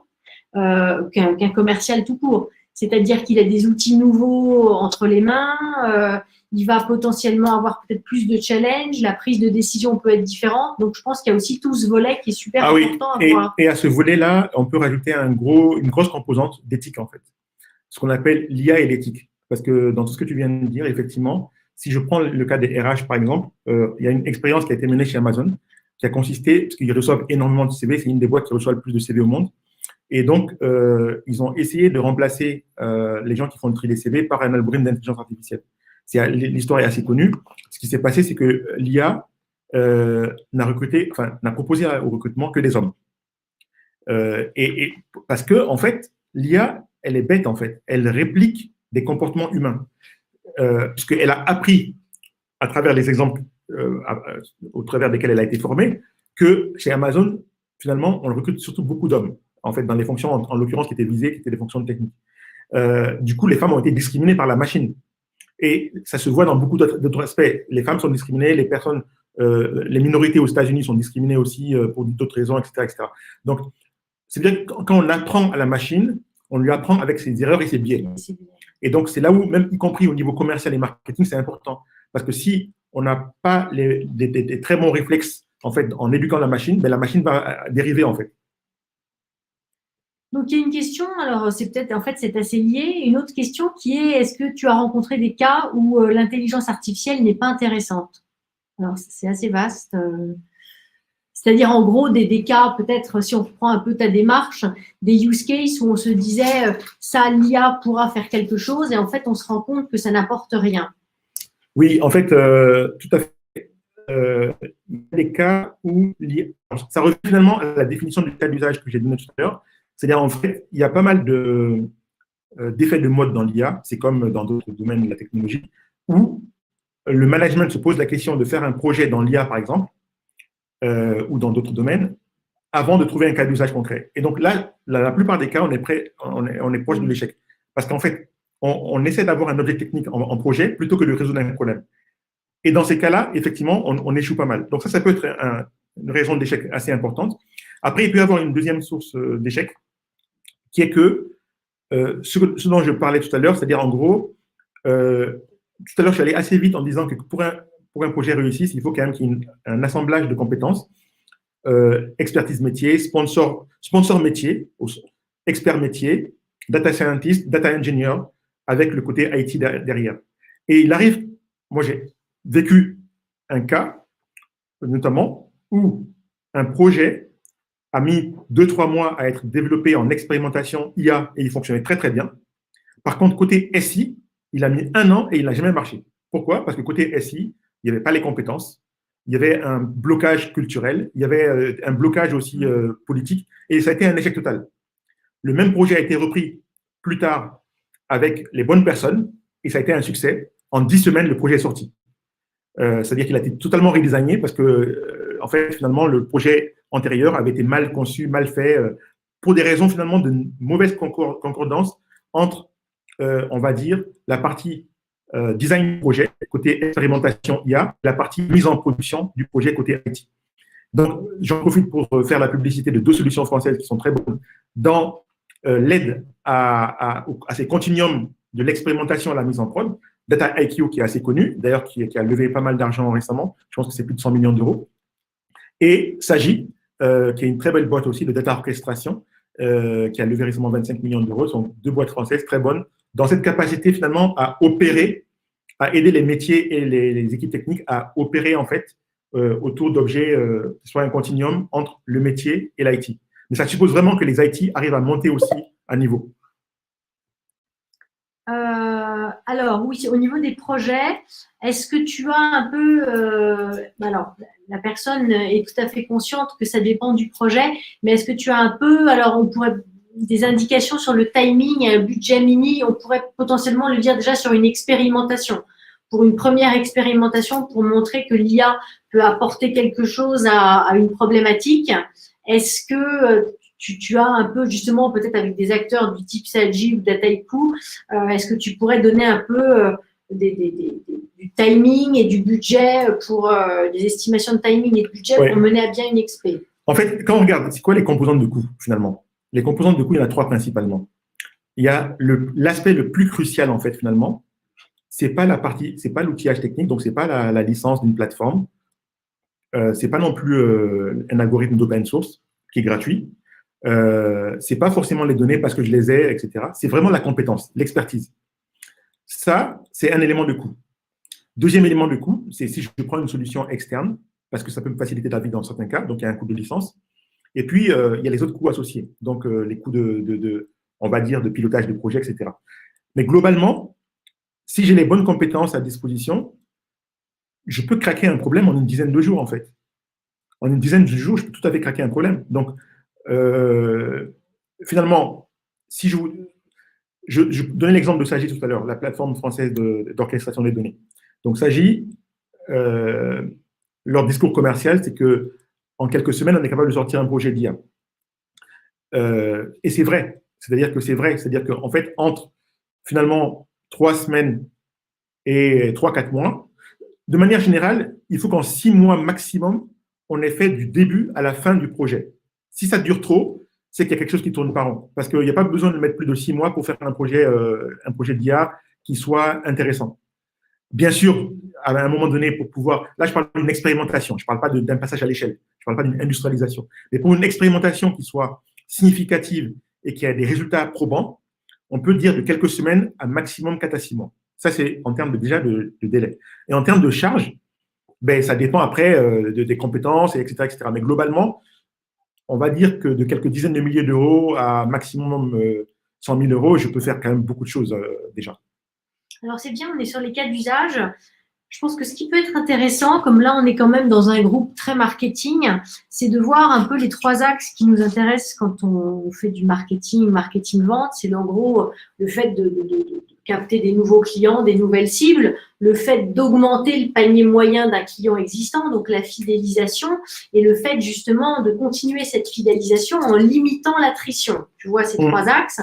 A: qu'un commercial tout court. C'est-à-dire qu'il a des outils nouveaux entre les mains, il va potentiellement avoir peut-être plus de challenge, la prise de décision peut être différente. Donc, je pense qu'il y a aussi tout ce volet qui est super important à voir.
B: Et à ce volet-là, on peut rajouter une grosse composante d'éthique, en fait. Ce qu'on appelle l'IA et l'éthique. Parce que dans tout ce que tu viens de dire, effectivement, si je prends le cas des RH, par exemple, il y a une expérience qui a été menée chez Amazon qui a consisté, parce qu'ils reçoivent énormément de CV, c'est une des boîtes qui reçoit le plus de CV au monde. Et donc, ils ont essayé de remplacer les gens qui font le tri des CV par un algorithme d'intelligence artificielle. L'histoire est assez connue. Ce qui s'est passé, c'est que l'IA n'a proposé au recrutement que des hommes. Et parce que, en fait, l'IA, elle est bête, en fait. Elle réplique des comportements humains. Puisqu'elle a appris, à travers les exemples au travers desquels elle a été formée, que chez Amazon, finalement, on recrute surtout beaucoup d'hommes. En fait, dans les fonctions, en l'occurrence, qui étaient visées, qui étaient des fonctions techniques. Du coup, les femmes ont été discriminées par la machine. Et ça se voit dans beaucoup d'autres aspects. Les femmes sont discriminées, les minorités aux États-Unis sont discriminées aussi pour d'autres raisons, etc., etc. Donc, c'est bien que quand on apprend à la machine, on lui apprend avec ses erreurs et ses biais. Et donc, c'est là où, même y compris au niveau commercial et marketing, c'est important. Parce que si on n'a pas des très bons réflexes, en fait, en éduquant la machine, ben, la machine va dériver, en fait.
A: Donc, il y a une question, alors c'est peut-être, en fait, c'est assez lié. Une autre question qui est, est-ce que tu as rencontré des cas où l'intelligence artificielle n'est pas intéressante? Alors, c'est assez vaste. C'est-à-dire, en gros, des cas, peut-être, si on prend un peu ta démarche, des use cases où on se disait, ça, l'IA pourra faire quelque chose, et en fait, on se rend compte que ça n'apporte rien.
B: Oui, en fait, tout à fait. Il y a des cas où ça revient finalement à la définition du cas d'usage que j'ai donné tout à l'heure. C'est-à-dire, en fait, il y a pas mal d'effets de mode dans l'IA, c'est comme dans d'autres domaines de la technologie, où le management se pose la question de faire un projet dans l'IA, par exemple, ou dans d'autres domaines, avant de trouver un cas d'usage concret. Et donc là, la plupart des cas, on est proche de l'échec. Parce qu'en fait, on essaie d'avoir un objet technique en projet plutôt que de résoudre un problème. Et dans ces cas-là, effectivement, on échoue pas mal. Donc ça peut être une raison d'échec assez importante. Après, il peut y avoir une deuxième source d'échec, qui est que ce dont je parlais tout à l'heure, c'est-à-dire en gros, tout à l'heure, je suis allé assez vite en disant que pour un projet réussisse, il faut quand même qu'il y ait un assemblage de compétences, expertise métier, sponsor métier, expert métier, data scientist, data engineer, avec le côté IT derrière. Et il arrive, moi j'ai vécu un cas, notamment, où un projet a mis 2-3 mois à être développé en expérimentation IA et il fonctionnait très très bien. Par contre, côté SI, il a mis 1 an et il n'a jamais marché. Pourquoi? Parce que côté SI, il n'y avait pas les compétences, il y avait un blocage culturel, il y avait un blocage aussi politique et ça a été un échec total. Le même projet a été repris plus tard avec les bonnes personnes et ça a été un succès. En 10 semaines, le projet est sorti. C'est-à-dire qu'il a été totalement redesigné parce que, en fait, finalement, le projet antérieur avait été mal conçu, mal fait, pour des raisons finalement de mauvaise concordance entre, on va dire, la partie design du projet, côté expérimentation IA, la partie mise en production du projet côté IT. Donc, j'en profite pour faire la publicité de 2 solutions françaises qui sont très bonnes dans l'aide à ces continuums de l'expérimentation à la mise en prod. Dataiku, qui est assez connu, d'ailleurs, qui a levé pas mal d'argent récemment. Je pense que c'est plus de 100 millions d'euros. Et Sagi, qui est une très belle boîte aussi de data orchestration, qui a levé récemment 25 millions d'euros. Ce sont 2 boîtes françaises très bonnes dans cette capacité finalement à opérer, à aider les métiers et les équipes techniques à opérer en fait autour d'objets, soit un continuum entre le métier et l'IT. Mais ça suppose vraiment que les IT arrivent à monter aussi à niveau.
A: Alors, oui, au niveau des projets, est-ce que tu as un peu… alors, la personne est tout à fait consciente que ça dépend du projet, mais est-ce que tu as un peu… Alors, on pourrait… des indications sur le timing, un budget mini, on pourrait potentiellement le dire déjà sur une expérimentation. Pour une première expérimentation, pour montrer que l'IA peut apporter quelque chose à une problématique, est-ce que… tu as un peu, justement, peut-être avec des acteurs du type Sagi ou Dataiku, est-ce que tu pourrais donner un peu du timing et du budget pour des estimations de timing et de budget pour mener à bien une expé?
B: En fait, quand on regarde, c'est quoi les composantes de coût finalement? Les composantes de coût, il y en a 3 principalement. Il y a l'aspect le plus crucial en fait finalement, c'est pas la partie, c'est pas l'outillage technique, donc c'est pas la licence d'une plateforme, c'est pas non plus un algorithme d'open source qui est gratuit. C'est pas forcément les données parce que je les ai, etc. C'est vraiment la compétence, l'expertise. Ça, c'est un élément de coût. Deuxième élément de coût, c'est si je prends une solution externe, parce que ça peut me faciliter la vie dans certains cas, donc il y a un coût de licence. Et puis, il y a les autres coûts associés, donc les coûts on va dire, de pilotage de projet, etc. Mais globalement, si j'ai les bonnes compétences à disposition, je peux craquer un problème en une dizaine de jours, en fait. En une dizaine de jours, je peux tout à fait craquer un problème. Donc, finalement, si je donnais l'exemple de Sagi tout à l'heure, la plateforme française d'orchestration des données. Donc, Sagi, leur discours commercial, c'est que en quelques semaines, on est capable de sortir un projet d'IA. Et c'est vrai. C'est-à-dire que c'est vrai. C'est-à-dire qu'en fait, entre finalement 3 semaines et 3-4 mois, de manière générale, il faut qu'en 6 mois maximum, on ait fait du début à la fin du projet. Si ça dure trop, c'est qu'il y a quelque chose qui tourne pas rond. Parce qu'il n'y a pas besoin de mettre plus de 6 mois pour faire un projet d'IA qui soit intéressant. Bien sûr, à un moment donné, pour pouvoir… Là, je parle d'une expérimentation. Je ne parle pas d'un passage à l'échelle. Je ne parle pas d'une industrialisation. Mais pour une expérimentation qui soit significative et qui a des résultats probants, on peut dire de quelques semaines à maximum 4 à 6 mois. Ça, c'est en termes déjà de délai. Et en termes de charge, ben, ça dépend après des compétences, etc., etc. Mais globalement, on va dire que de quelques dizaines de milliers d'euros à maximum 100 000 euros, je peux faire quand même beaucoup de choses déjà.
A: Alors, c'est bien, on est sur les cas d'usage. Je pense que ce qui peut être intéressant, comme là, on est quand même dans un groupe très marketing, c'est de voir un peu les 3 axes qui nous intéressent quand on fait du marketing-vente. C'est en gros le fait de capter des nouveaux clients, des nouvelles cibles, le fait d'augmenter le panier moyen d'un client existant, donc la fidélisation, et le fait justement de continuer cette fidélisation en limitant l'attrition. Tu vois ces 3 axes.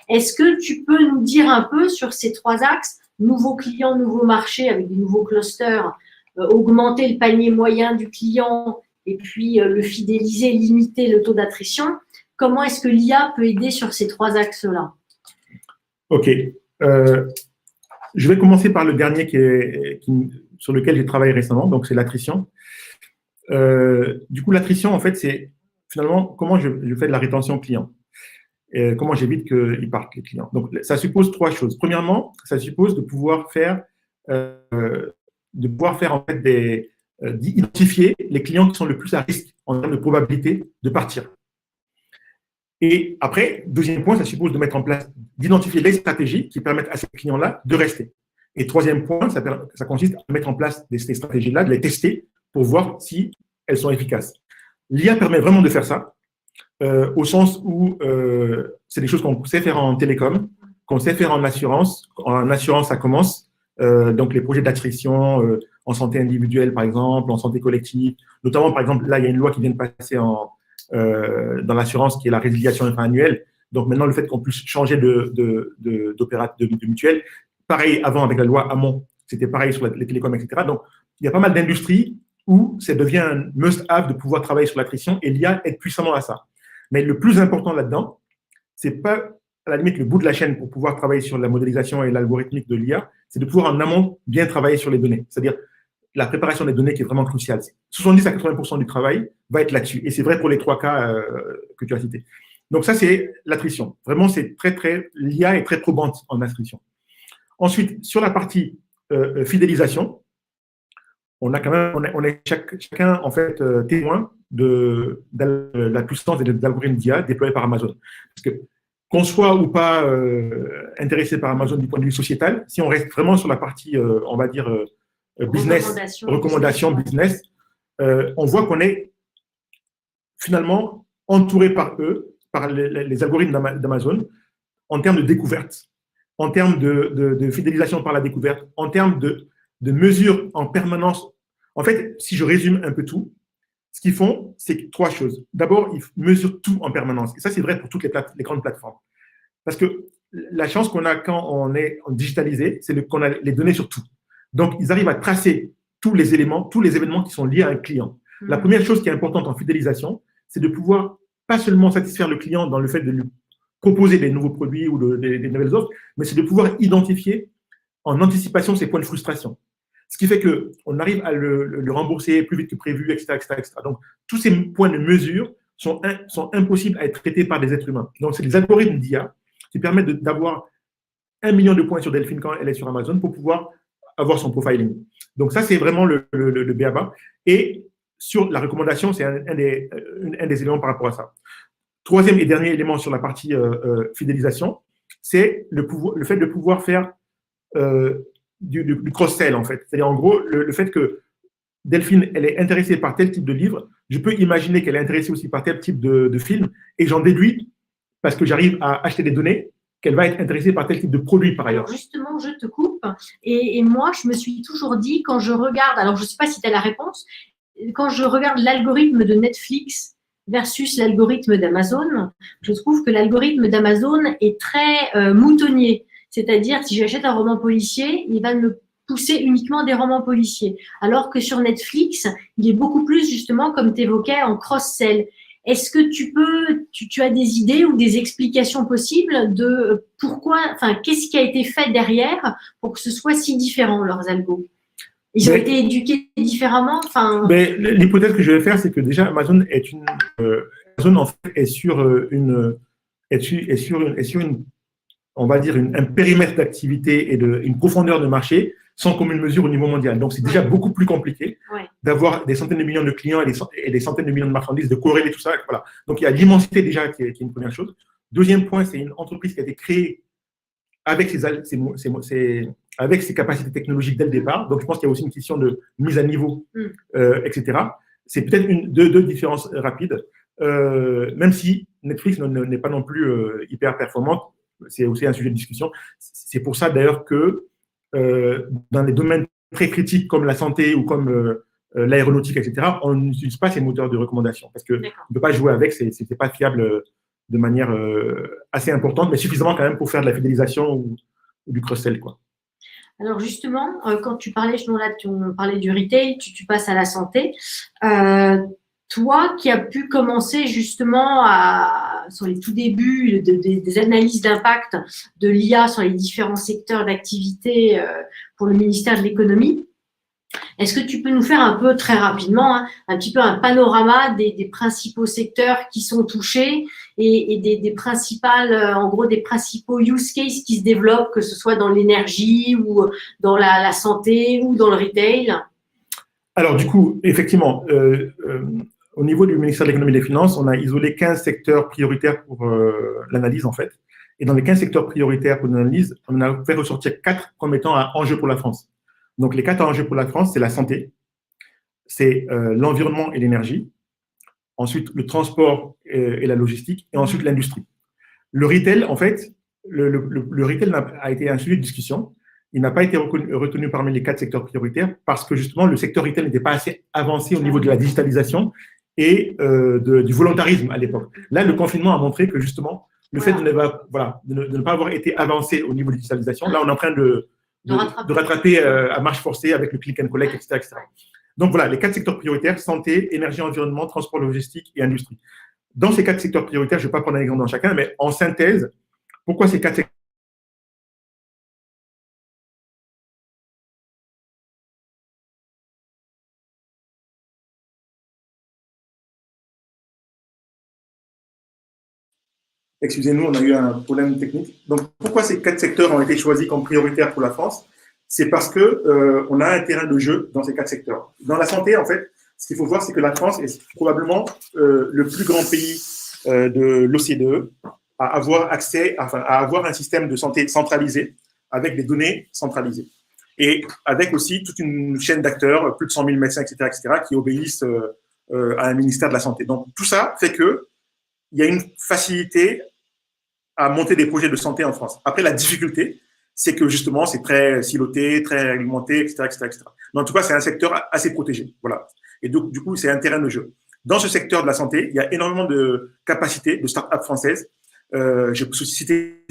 A: Est-ce que tu peux nous dire un peu sur ces 3 axes, nouveaux clients, nouveaux marchés avec des nouveaux clusters, augmenter le panier moyen du client et puis le fidéliser, limiter le taux d'attrition. Comment est-ce que l'IA peut aider sur ces 3 axes-là?
B: Ok. Je vais commencer par le dernier sur lequel j'ai travaillé récemment, donc c'est l'attrition. Du coup, l'attrition, en fait, c'est finalement comment je fais de la rétention client. comment j'évite qu'ils partent, les clients. Donc, ça suppose trois choses. Premièrement, ça suppose de pouvoir faire en fait d'identifier les clients qui sont le plus à risque en termes de probabilité de partir. Et après, deuxième point, ça suppose de mettre en place, d'identifier les stratégies qui permettent à ces clients-là de rester. Et troisième point, ça consiste à mettre en place ces stratégies-là, de les tester pour voir si elles sont efficaces. L'IA permet vraiment de faire ça, au sens où c'est des choses qu'on sait faire en télécom, qu'on sait faire en assurance. En assurance, ça commence. Donc, les projets d'attrition en santé individuelle, par exemple, en santé collective. Notamment, par exemple, là, il y a une loi qui vient de passer dans l'assurance qui est la résiliation infra-annuelle. Donc, maintenant, le fait qu'on puisse changer de mutuelle. Pareil, avant, avec la loi Hamon, c'était pareil sur les télécoms, etc. Donc, il y a pas mal d'industries où ça devient un must-have de pouvoir travailler sur l'attrition et l'IA aide puissamment à ça. Mais le plus important là-dedans, c'est pas à la limite le bout de la chaîne pour pouvoir travailler sur la modélisation et l'algorithmique de l'IA, c'est de pouvoir en amont bien travailler sur les données. C'est-à-dire la préparation des données qui est vraiment cruciale. 70 à 80% du travail va être là-dessus. Et c'est vrai pour les trois cas que tu as cités. Donc ça, c'est l'attrition. Vraiment, c'est l'IA est très probante en attrition. Ensuite, sur la partie fidélisation, on est chacun en fait témoin de la puissance des algorithmes d'IA déployés par Amazon. Parce que qu'on soit ou pas intéressé par Amazon du point de vue sociétal, si on reste vraiment sur la partie, on va dire, recommandation business, on voit qu'on est finalement entouré par eux, par les algorithmes d'Amazon, en termes de découverte, en termes de fidélisation par la découverte, en termes de mesures en permanence. En fait, si je résume un peu tout, ce qu'ils font, c'est trois choses. D'abord, ils mesurent tout en permanence. Et ça, c'est vrai pour toutes les grandes plateformes. Parce que la chance qu'on a quand on est digitalisé, c'est qu'on a les données sur tout. Donc, ils arrivent à tracer tous les événements qui sont liés à un client. La première chose qui est importante en fidélisation, c'est de pouvoir pas seulement satisfaire le client dans le fait de lui proposer des nouveaux produits ou des nouvelles offres, mais c'est de pouvoir identifier en anticipation ses points de frustration. Ce qui fait qu'on arrive à le rembourser plus vite que prévu, etc., etc., etc. Donc, tous ces points de mesure sont impossibles à être traités par des êtres humains. Donc, c'est les algorithmes d'IA qui permettent d'avoir 1 million de points sur Delphine quand elle est sur Amazon pour pouvoir avoir son profiling. Donc, ça, c'est vraiment le b.a.-ba. Et sur la recommandation, c'est un des éléments par rapport à ça. Troisième et dernier élément sur la partie fidélisation, c'est le fait de pouvoir faire du cross-sell, en fait. C'est-à-dire, en gros, le fait que Delphine, elle est intéressée par tel type de livre, je peux imaginer qu'elle est intéressée aussi par tel type de film, et j'en déduis, parce que j'arrive à acheter des données, qu'elle va être intéressée par tel type de produit, par ailleurs.
A: Alors justement, je te coupe, et moi, je me suis toujours dit, quand je regarde, alors je ne sais pas si tu as la réponse, quand je regarde l'algorithme de Netflix versus l'algorithme d'Amazon, je trouve que l'algorithme d'Amazon est très moutonnier. C'est-à-dire, si j'achète un roman policier, il va me pousser uniquement des romans policiers. Alors que sur Netflix, il est beaucoup plus, justement, comme tu évoquais, en cross-sell. Est-ce que tu as des idées ou des explications possibles de pourquoi, enfin, qu'est-ce qui a été fait derrière pour que ce soit si différent, leurs algos? Ils ont été éduqués différemment, enfin…
B: Mais l'hypothèse que je vais faire, c'est que déjà, Amazon Amazon, en fait, est sur on va dire, un périmètre d'activité et une profondeur de marché sans commune mesure au niveau mondial. Donc, c'est déjà beaucoup plus compliqué d'avoir des centaines de millions de clients et des centaines de millions de marchandises, de corréler tout ça. Voilà. Donc, il y a l'immensité déjà qui est une première chose. Deuxième point, c'est une entreprise qui a été créée avec ses capacités technologiques dès le départ. Donc, je pense qu'il y a aussi une question de mise à niveau, etc. C'est peut-être deux différences rapides. Même si Netflix n'est pas non plus hyper performante, c'est aussi un sujet de discussion. C'est pour ça d'ailleurs que dans les domaines très critiques comme la santé ou comme l'aéronautique, etc., on n'utilise pas ces moteurs de recommandation parce qu'on ne peut pas jouer avec, c'est pas fiable de manière assez importante, mais suffisamment quand même pour faire de la fidélisation ou du cross-sell, quoi.
A: Alors justement, quand tu parlais, on parlait du retail, tu passes à la santé. Toi qui as pu commencer justement sur les tout débuts des analyses d'impact de l'IA sur les différents secteurs d'activité pour le ministère de l'économie, Est-ce que tu peux nous faire un peu, très rapidement, hein, un petit peu un panorama des principaux secteurs qui sont touchés et des principales, en gros, des principaux use cases qui se développent, que ce soit dans l'énergie ou dans la santé ou dans le retail?
B: Alors, du coup, effectivement, au niveau du ministère de l'Économie et des Finances, on a isolé 15 secteurs prioritaires pour l'analyse, en fait. Et dans les 15 secteurs prioritaires pour l'analyse, on a fait ressortir 4 comme étant un enjeu pour la France. Donc, les 4 enjeux pour la France, c'est la santé, c'est l'environnement et l'énergie, ensuite le transport et la logistique, et ensuite l'industrie. Le retail, en fait, le retail a été un sujet de discussion. Il n'a pas été retenu parmi les 4 secteurs prioritaires parce que justement, le secteur retail n'était pas assez avancé au niveau de la digitalisation et du volontarisme à l'époque. Là, le confinement a montré que justement, le fait de ne pas avoir été avancé au niveau de la digitalisation, là, on est en train de rattraper à marche forcée avec le click and collect, etc., etc. Donc voilà, les 4 secteurs prioritaires, santé, énergie, environnement, transport, logistique et industrie. Dans ces 4 secteurs prioritaires, je ne vais pas prendre un exemple dans chacun, mais en synthèse, pourquoi ces 4 secteurs? Excusez-nous, on a eu un problème technique. Donc, pourquoi ces 4 secteurs ont été choisis comme prioritaires pour la France? C'est parce que on a un terrain de jeu dans ces 4 secteurs. Dans la santé, en fait, ce qu'il faut voir, c'est que la France est probablement le plus grand pays de l'OCDE à avoir accès, à avoir un système de santé centralisé avec des données centralisées. Et avec aussi toute une chaîne d'acteurs, plus de 100 000 médecins, etc., qui obéissent à un ministère de la Santé. Donc, tout ça fait qu'il y a une facilité à monter des projets de santé en France. Après, la difficulté, c'est que justement, c'est très siloté, très réglementé, etc., etc., etc. Mais en tout cas, c'est un secteur assez protégé. Voilà. Et donc, du coup, c'est un terrain de jeu. Dans ce secteur de la santé, il y a énormément de capacités de start-up françaises. Je peux citer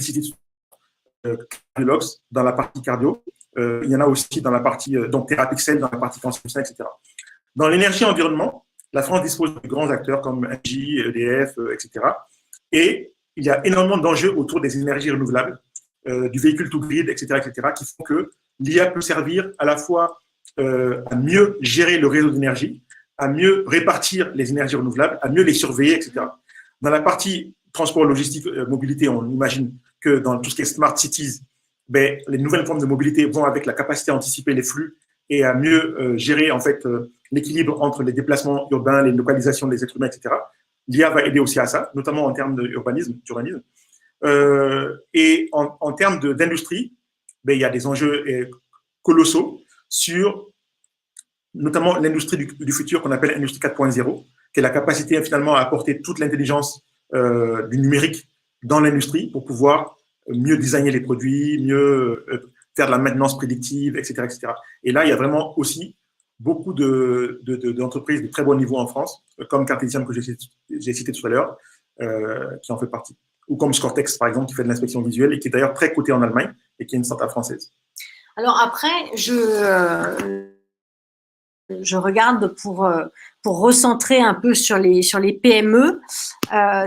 B: Cardiologues dans la partie cardio. Il y en a aussi dans la partie donc Therapixel, dans la partie cancer, etc. Dans l'énergie et environnement, la France dispose de grands acteurs comme Engie, EDF, etc. Et il y a énormément d'enjeux autour des énergies renouvelables, du véhicule to grid, etc., etc., qui font que l'IA peut servir à la fois à mieux gérer le réseau d'énergie, à mieux répartir les énergies renouvelables, à mieux les surveiller, etc. Dans la partie transport, logistique, mobilité, on imagine que dans tout ce qui est smart cities, ben, les nouvelles formes de mobilité vont avec la capacité à anticiper les flux et à mieux gérer en fait l'équilibre entre les déplacements urbains, les localisations des êtres humains, etc. L'IA va aider aussi à ça, notamment en termes d'urbanisme. Et en termes d'industrie, ben, il y a des enjeux colossaux sur notamment l'industrie du futur qu'on appelle l'industrie 4.0, qui est la capacité finalement à apporter toute l'intelligence du numérique dans l'industrie pour pouvoir mieux designer les produits, mieux faire de la maintenance prédictive, etc., etc. Et là, il y a vraiment aussi beaucoup d'entreprises de très bon niveau en France, comme Cartesiam que j'ai cité tout à l'heure, qui en fait partie. Ou comme Scortex, par exemple, qui fait de l'inspection visuelle et qui est d'ailleurs très coté en Allemagne et qui est une startup française.
A: Alors après, je regarde pour recentrer un peu sur les PME.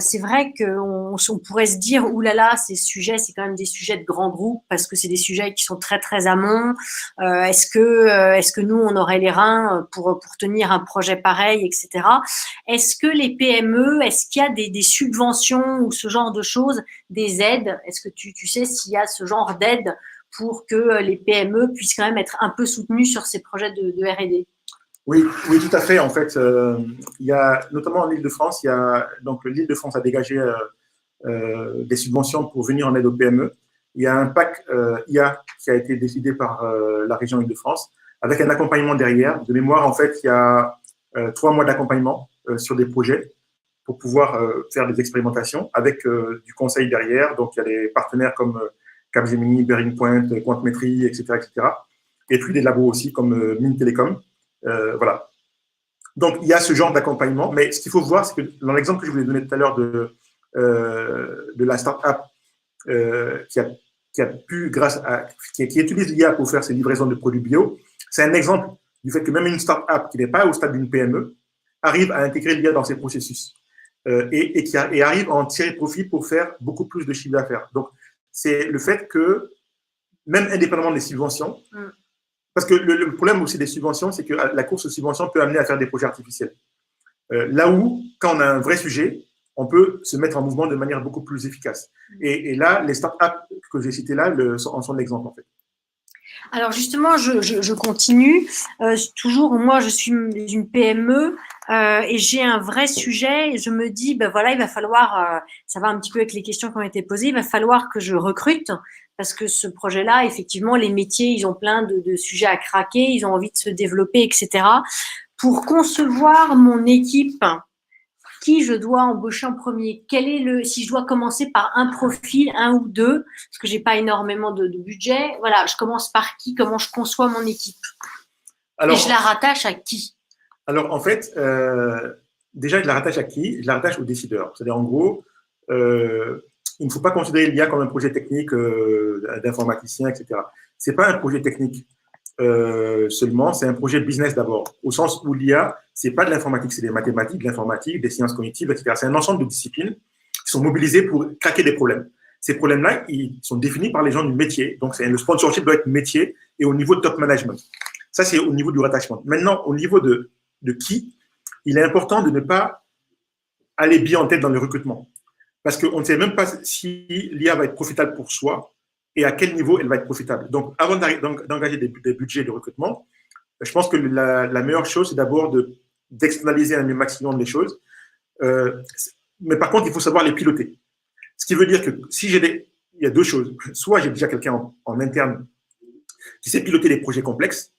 A: C'est vrai qu'on pourrait se dire, oulala, ces sujets, c'est quand même des sujets de grands groupes parce que c'est des sujets qui sont très, très amont. Est-ce que nous, on aurait les reins pour tenir un projet pareil, etc. Est-ce que les PME, est-ce qu'il y a des subventions ou ce genre de choses, des aides? Est-ce que tu sais s'il y a ce genre d'aide pour que les PME puissent quand même être un peu soutenues sur ces projets de R&D?
B: Oui, oui, tout à fait. En fait, il y a notamment en Île-de-France, donc l'Île-de-France a dégagé des subventions pour venir en aide aux PME. Il y a un PAC IA qui a été décidé par la région Île-de-France avec un accompagnement derrière. De mémoire, en fait, il y a 3 mois d'accompagnement sur des projets pour pouvoir faire des expérimentations avec du conseil derrière. Donc, il y a des partenaires comme Capgemini, Bearing Point, Quantmetry, etc., etc. Et puis des labos aussi comme Mines Télécom. Voilà. Donc, il y a ce genre d'accompagnement, mais ce qu'il faut voir, c'est que dans l'exemple que je vous ai donné tout à l'heure de la start-up qui utilise l'IA pour faire ses livraisons de produits bio, c'est un exemple du fait que même une start-up qui n'est pas au stade d'une PME arrive à intégrer l'IA dans ses processus et arrive à en tirer profit pour faire beaucoup plus de chiffre d'affaires. Donc, c'est le fait que, même indépendamment des subventions, Parce que le problème aussi des subventions, c'est que la course aux subventions peut amener à faire des projets artificiels. Là où, quand on a un vrai sujet, on peut se mettre en mouvement de manière beaucoup plus efficace. Et là, les startups que j'ai citées là en sont l'exemple, en fait.
A: Alors justement, je continue. Toujours, moi, je suis une PME et j'ai un vrai sujet. Et je me dis, ben voilà, il va falloir, ça va un petit peu avec les questions qui ont été posées, il va falloir que je recrute parce que ce projet-là, effectivement, les métiers, ils ont plein de sujets à craquer, ils ont envie de se développer, etc. Pour concevoir mon équipe, qui je dois embaucher en premier? Si je dois commencer par un profil, un ou deux, parce que j'ai pas énormément de budget, voilà, je commence par qui? Comment je conçois mon équipe? Et je la rattache à qui?
B: Alors, en fait, déjà, je la rattache à qui? Je la rattache aux décideurs. C'est-à-dire, en gros, il ne faut pas considérer l'IA comme un projet technique d'informaticien, etc. Ce n'est pas un projet technique seulement, c'est un projet business d'abord, au sens où l'IA, ce n'est pas de l'informatique, c'est des mathématiques, de l'informatique, des sciences cognitives, etc. C'est un ensemble de disciplines qui sont mobilisées pour craquer des problèmes. Ces problèmes-là, ils sont définis par les gens du métier. Donc, le sponsorship doit être métier et au niveau de top management. Ça, c'est au niveau du rattachement. Maintenant, au niveau de qui, il est important de ne pas aller bien en tête dans le recrutement. Parce qu'on ne sait même pas si l'IA va être profitable pour soi et à quel niveau elle va être profitable. Donc, avant d'engager des budgets de recrutement, je pense que la meilleure chose, c'est d'abord d'externaliser un maximum des choses. Mais par contre, il faut savoir les piloter. Ce qui veut dire que si il y a deux choses. Soit j'ai déjà quelqu'un en interne qui sait piloter des projets complexes,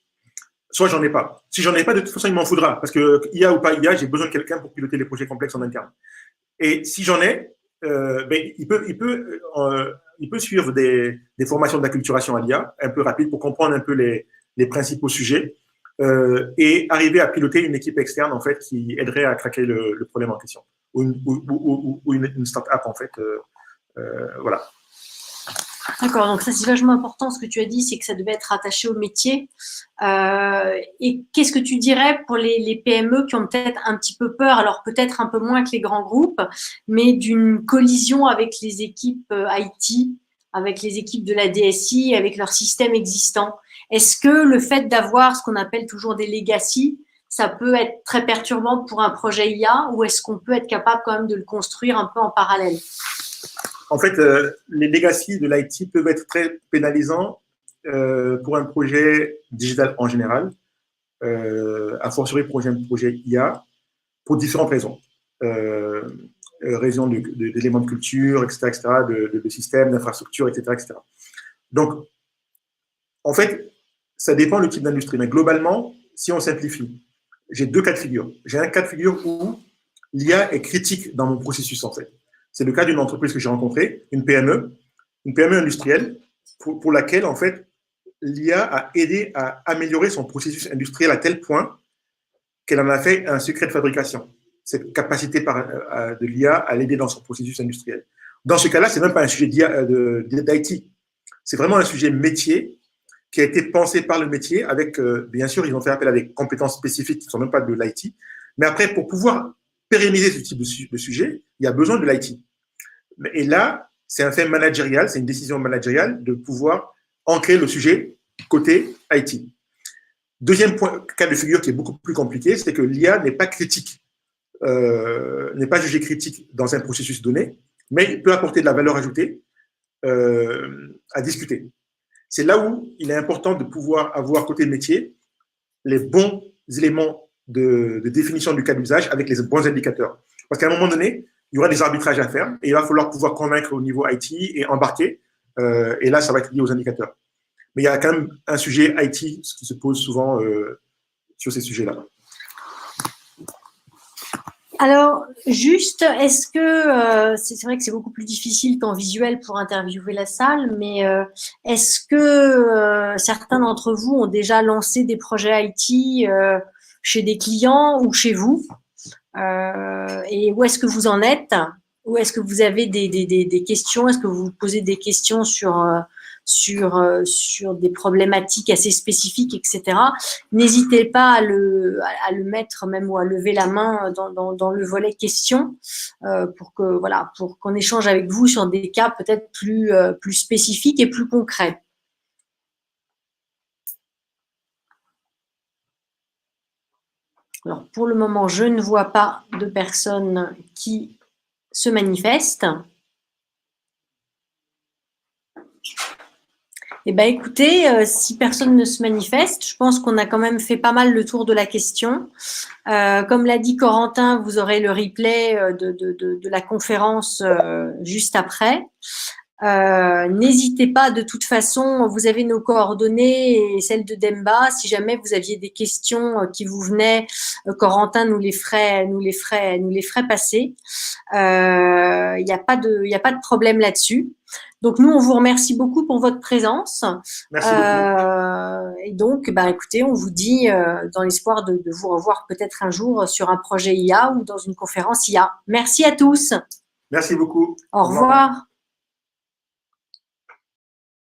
B: soit j'en ai pas. Si j'en ai pas, de toute façon, il m'en faudra. Parce que IA ou pas IA, j'ai besoin de quelqu'un pour piloter les projets complexes en interne. Et si j'en ai, il peut suivre des formations d'acculturation à l'IA, un peu rapides, pour comprendre un peu les principaux sujets et arriver à piloter une équipe externe, en fait, qui aiderait à craquer le problème en question. Ou une start-up, en fait. Voilà.
A: D'accord, donc ça c'est vachement important ce que tu as dit, c'est que ça devait être rattaché au métier. Et qu'est-ce que tu dirais pour les PME qui ont peut-être un petit peu peur, alors peut-être un peu moins que les grands groupes, mais d'une collision avec les équipes IT, avec les équipes de la DSI, avec leur système existant? Est-ce que le fait d'avoir ce qu'on appelle toujours des legacy, ça peut être très perturbant pour un projet IA, ou est-ce qu'on peut être capable quand même de le construire un peu en parallèle?
B: En fait, les legacy de l'IT peuvent être très pénalisants pour un projet digital en général, a fortiori pour un projet IA, pour différentes raisons. Raisons d'éléments de culture, etc., de systèmes, d'infrastructures, etc., etc. Donc, en fait, ça dépend du type d'industrie. Mais globalement, si on simplifie, j'ai deux cas de figure. J'ai un cas de figure où l'IA est critique dans mon processus, en fait. C'est le cas d'une entreprise que j'ai rencontrée, une PME industrielle, pour laquelle, en fait, l'IA a aidé à améliorer son processus industriel à tel point qu'elle en a fait un secret de fabrication. Cette capacité de l'IA à l'aider dans son processus industriel. Dans ce cas-là, ce n'est même pas un sujet d'IT. C'est vraiment un sujet métier qui a été pensé par le métier avec, bien sûr, ils ont fait appel à des compétences spécifiques qui ne sont même pas de l'IT. Mais après, pour pouvoir pérenniser ce type de sujet, il y a besoin de l'IT. Et là, c'est un fait managérial, c'est une décision managériale de pouvoir ancrer le sujet côté IT. Deuxième cas de figure qui est beaucoup plus compliqué, c'est que l'IA n'est pas critique, n'est pas jugée critique dans un processus donné, mais il peut apporter de la valeur ajoutée à discuter. C'est là où il est important de pouvoir avoir côté métier les bons éléments de définition du cas d'usage avec les bons indicateurs. Parce qu'à un moment donné, il y aura des arbitrages à faire et il va falloir pouvoir convaincre au niveau IT et embarquer. Et là, ça va être lié aux indicateurs. Mais il y a quand même un sujet IT qui se pose souvent sur ces sujets-là.
A: Alors, juste, est-ce que, c'est vrai que c'est beaucoup plus difficile qu'en visuel pour interviewer la salle, mais est-ce que certains d'entre vous ont déjà lancé des projets IT chez des clients ou chez vous? Et où est-ce que vous en êtes? Où est-ce que vous avez des questions? Est-ce que vous vous posez des questions sur des problématiques assez spécifiques, etc. N'hésitez pas à le mettre même ou à lever la main dans le volet questions pour qu'on échange avec vous sur des cas peut-être plus spécifiques et plus concrets. Alors, pour le moment, je ne vois pas de personnes qui se manifestent. Eh bien, écoutez, si personne ne se manifeste, je pense qu'on a quand même fait pas mal le tour de la question. Comme l'a dit Corentin, vous aurez le replay de la conférence juste après. N'hésitez pas, de toute façon, vous avez nos coordonnées et celles de Demba. Si jamais vous aviez des questions qui vous venaient, Corentin nous les ferait passer. Il n'y a pas de problème là-dessus. Donc nous, on vous remercie beaucoup pour votre présence.
B: Merci beaucoup.
A: Et donc, bah, écoutez, on vous dit dans l'espoir de vous revoir peut-être un jour sur un projet IA ou dans une conférence IA. Merci à tous.
B: Merci beaucoup.
A: Au revoir.